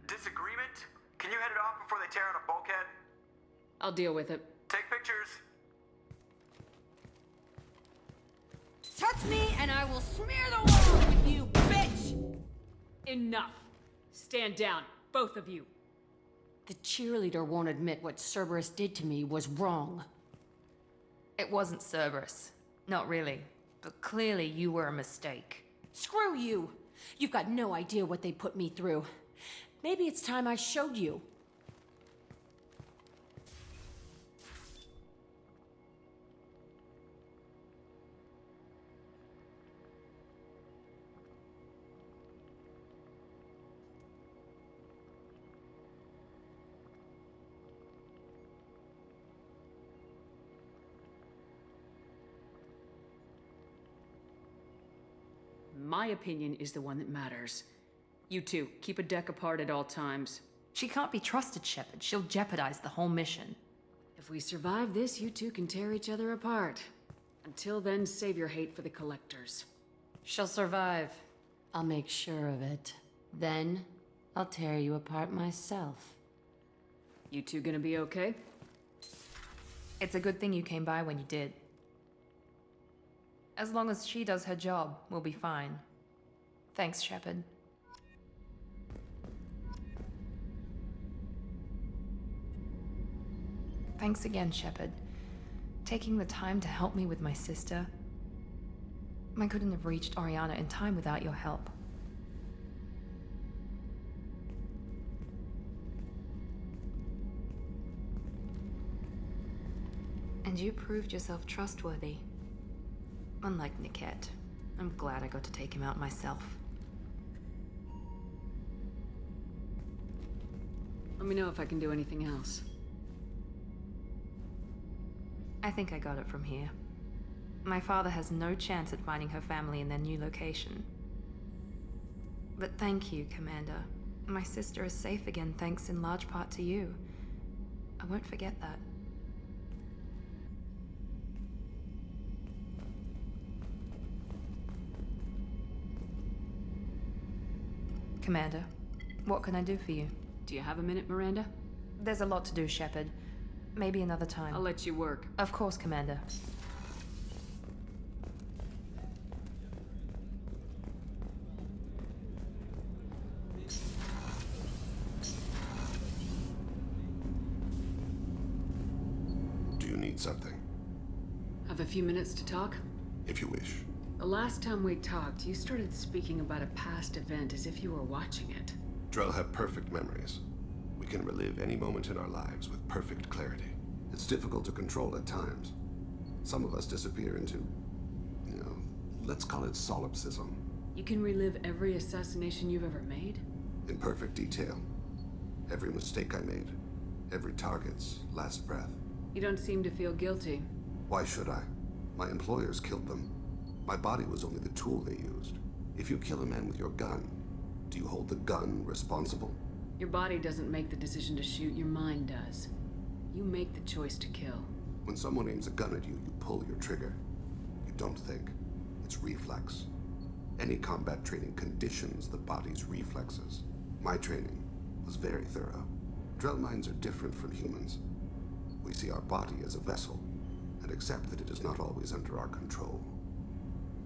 Disagreement? Can you head it off before they tear out a bulkhead? I'll deal with it. Take pictures. Touch me and I will smear the walls with you, bitch! Enough. Stand down, both of you. The cheerleader won't admit what Cerberus did to me was wrong. It wasn't Cerberus. Not really. But clearly you were a mistake. Screw you! You've got no idea what they put me through. Maybe it's time I showed you. My opinion is the one that matters. You two, keep a deck apart at all times. She can't be trusted, Shepard. She'll jeopardize the whole mission. If we survive this, you two can tear each other apart. Until then, save your hate for the collectors. She'll survive. I'll make sure of it. Then, I'll tear you apart myself. You two gonna be okay? It's a good thing you came by when you did. As long as she does her job, we'll be fine. Thanks, Shepard. Thanks again, Shepard. Taking the time to help me with my sister. I couldn't have reached Oriana in time without your help. And you proved yourself trustworthy. Unlike Niket, I'm glad I got to take him out myself. Let me know if I can do anything else. I think I got it from here. My father has no chance at finding her family in their new location. But thank you, Commander. My sister is safe again thanks in large part to you. I won't forget that. Commander, what can I do for you? Do you have a minute, Miranda? There's a lot to do, Shepard. Maybe another time. I'll let you work. Of course, Commander. Do you need something? Have a few minutes to talk? If you wish. The last time we talked, you started speaking about a past event as if you were watching it. Drell have perfect memories. We can relive any moment in our lives with perfect clarity. It's difficult to control at times. Some of us disappear into, let's call it solipsism. You can relive every assassination you've ever made? In perfect detail. Every mistake I made. Every target's last breath. You don't seem to feel guilty. Why should I? My employers killed them. My body was only the tool they used. If you kill a man with your gun, do you hold the gun responsible? Your body doesn't make the decision to shoot, your mind does. You make the choice to kill. When someone aims a gun at you, you pull your trigger. You don't think. It's reflex. Any combat training conditions the body's reflexes. My training was very thorough. Drell minds are different from humans. We see our body as a vessel, and accept that it is not always under our control.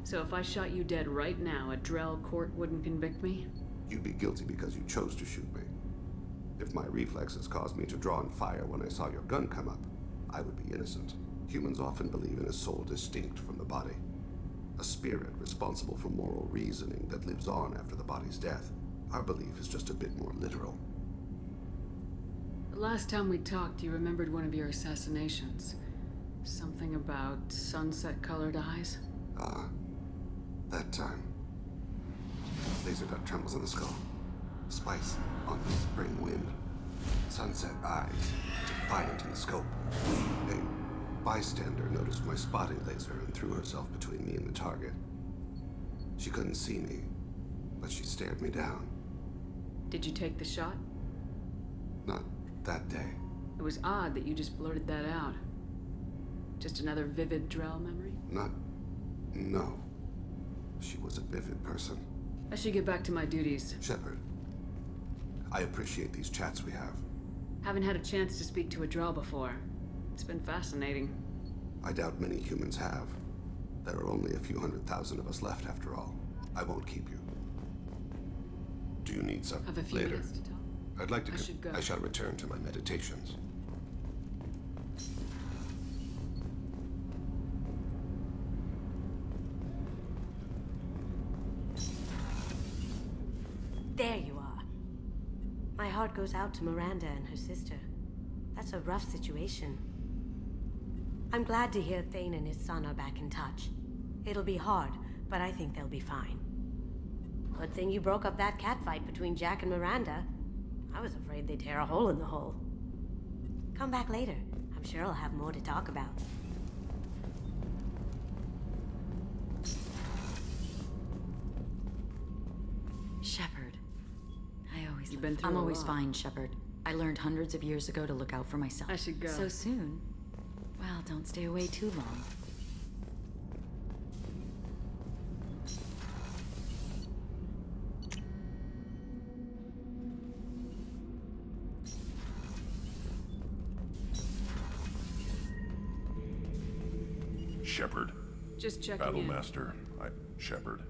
So if I shot you dead right now, a Drell court wouldn't convict me? You'd be guilty because you chose to shoot me. If my reflexes caused me to draw and fire when I saw your gun come up, I would be innocent. Humans often believe in a soul distinct from the body. A spirit responsible for moral reasoning that lives on after the body's death. Our belief is just a bit more literal. The last time we talked, you remembered one of your assassinations. Something about sunset-colored eyes? Ah, that time. Laser dot trembles on the skull. Spice on the spring wind. Sunset eyes, defiant in the scope. A bystander noticed my spotting laser and threw herself between me and the target. She couldn't see me, but she stared me down. Did you take the shot? Not that day. It was odd that you just blurted that out. Just another vivid Drell memory? No. She was a vivid person. I should get back to my duties. Shepard, I appreciate these chats we have. Haven't had a chance to speak to a Drell before. It's been fascinating. I doubt many humans have. There are only a few 100,000 of us left after all. I won't keep you. Do you need some? Have a few later? minutes to talk. I'd like to. I should go. I shall return to my meditations. There you are. My heart goes out to Miranda and her sister. That's a rough situation. I'm glad to hear Thane and his son are back in touch. It'll be hard, but I think they'll be fine. Good thing you broke up that catfight between Jack and Miranda. I was afraid they'd tear a hole in the hull. Come back later. I'm sure I'll have more to talk about. Shepard. You've been through I'm a always lot. fine, Shepard. I learned hundreds of years ago to look out for myself. I should go. So soon? Well, don't stay away too long. Shepard. Just checking in. Battlemaster. Shepard.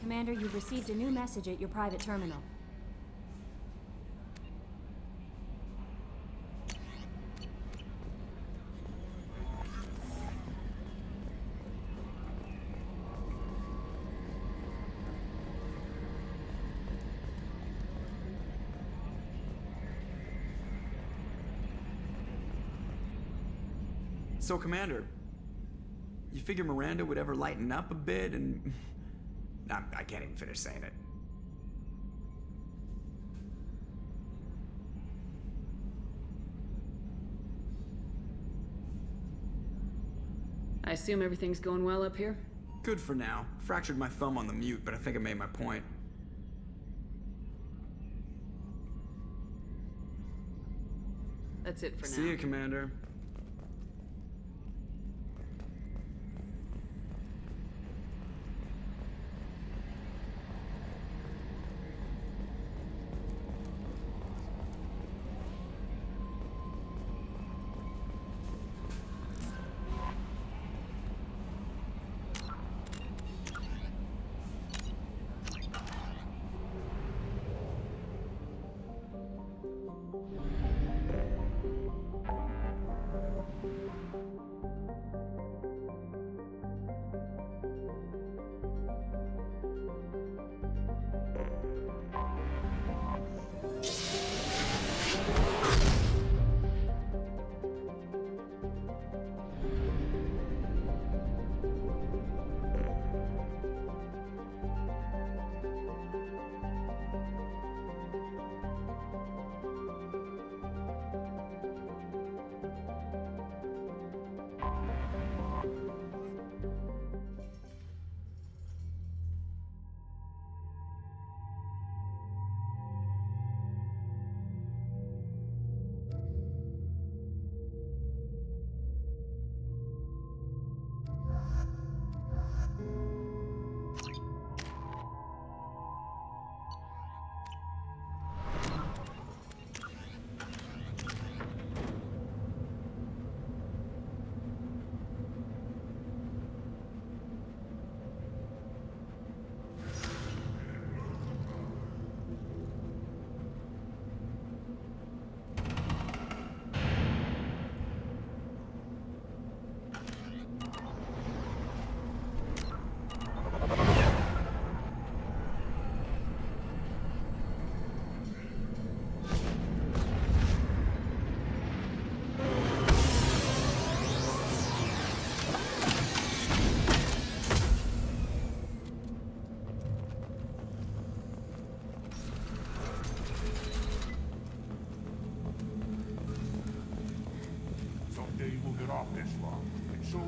Commander, you've received a new message at your private terminal. So, Commander, you figure Miranda would ever lighten up a bit and... I can't even finish saying it. I assume everything's going well up here? Good for now. Fractured my thumb on the mute, but I think I made my point. That's it for now. See you, Commander.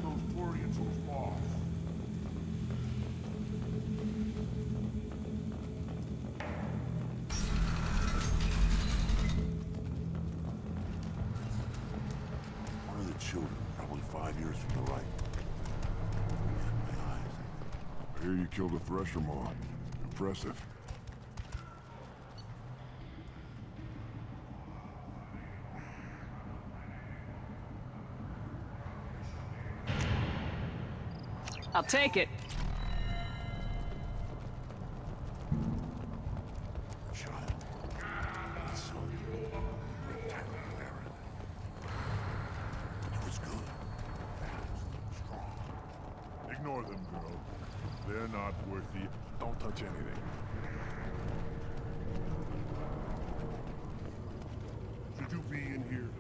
those Quarians who's lost. One of the children, probably 5 years from the right. My eyes. I hear you killed a Thresher Maw. Impressive. I'll take it. Child. Son. Rectangular errand. It was good. Fast. Strong. Ignore them, girl. They're not worth the... Don't touch anything. Should you be in here?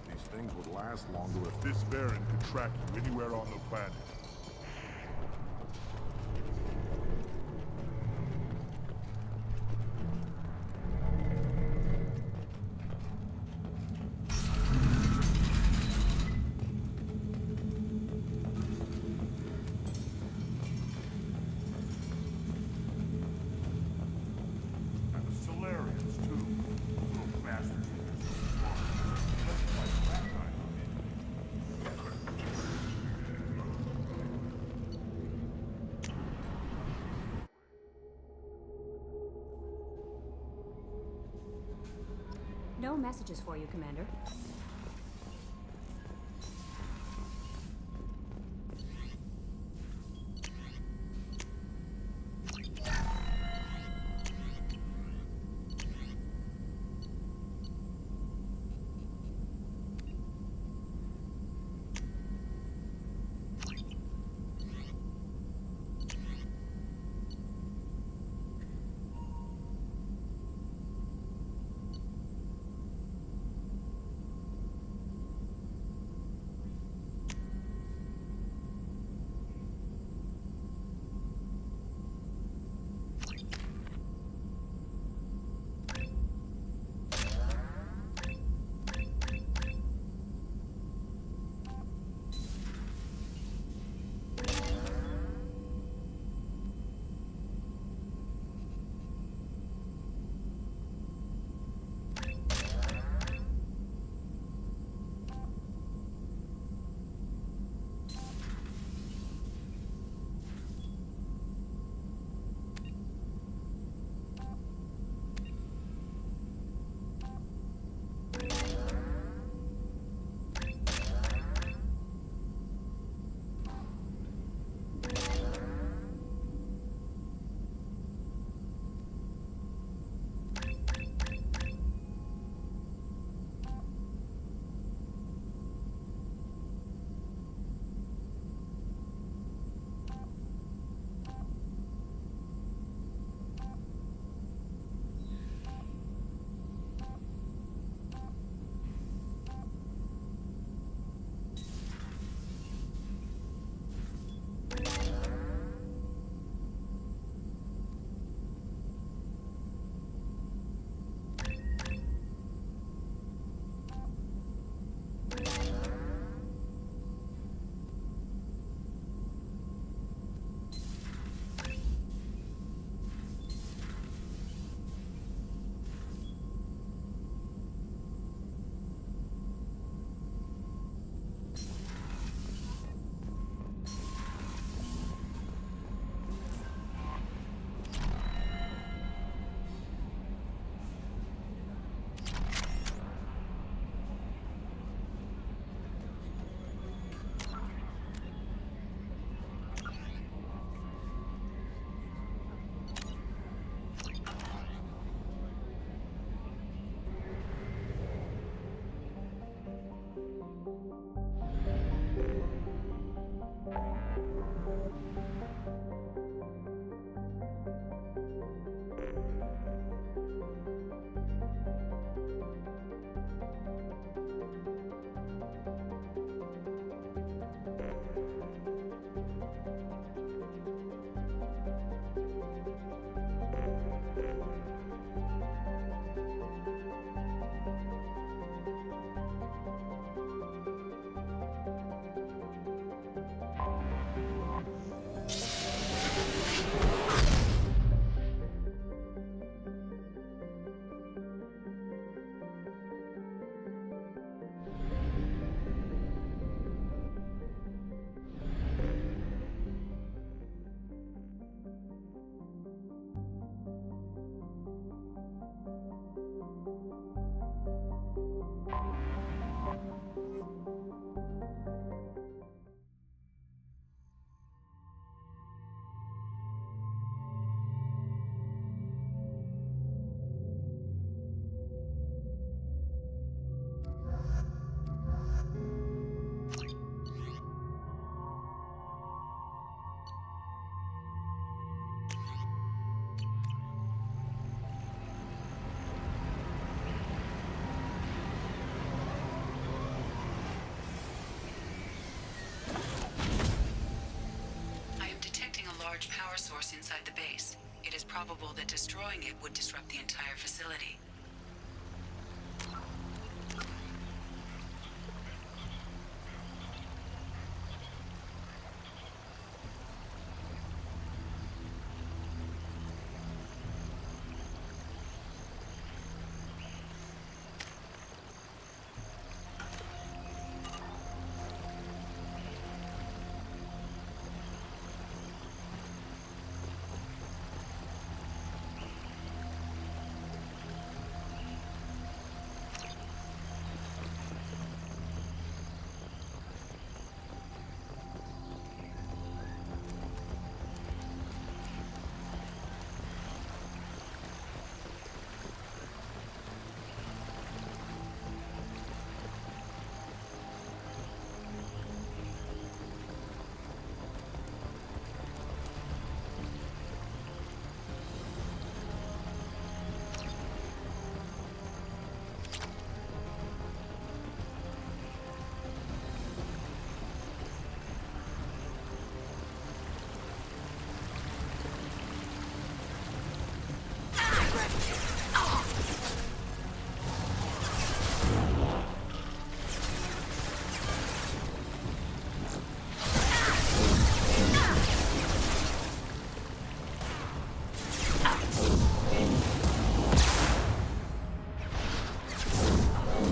These things would last longer if this variant could track you anywhere on the planet. And the Solarians, too. Little bastards. Just like that time. No messages for you, Commander. inside the base. It is probable that destroying it would disrupt the entire facility.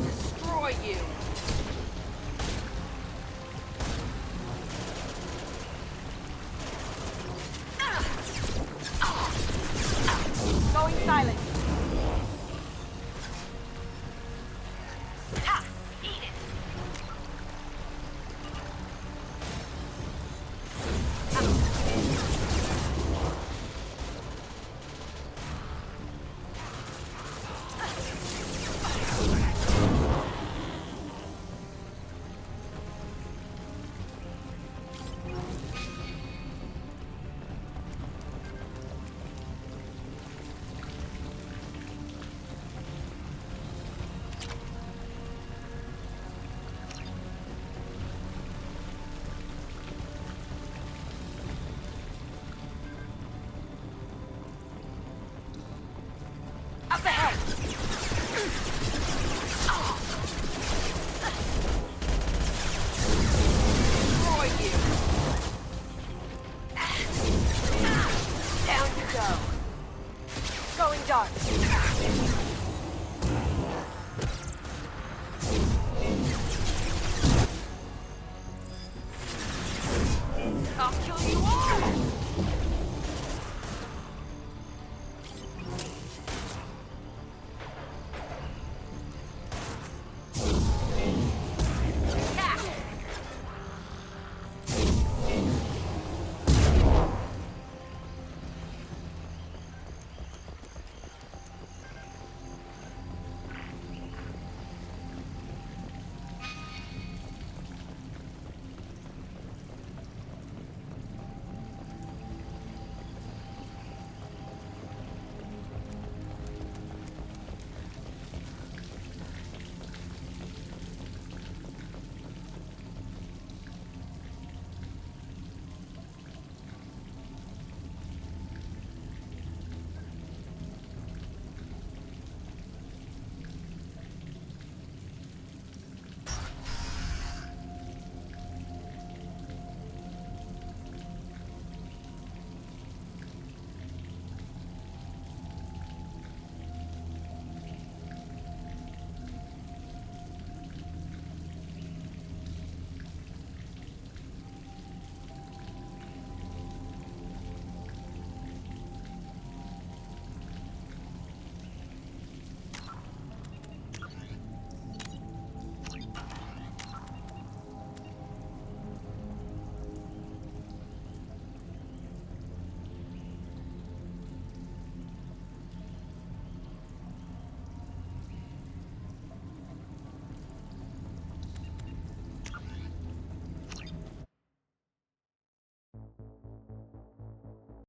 Destroy you!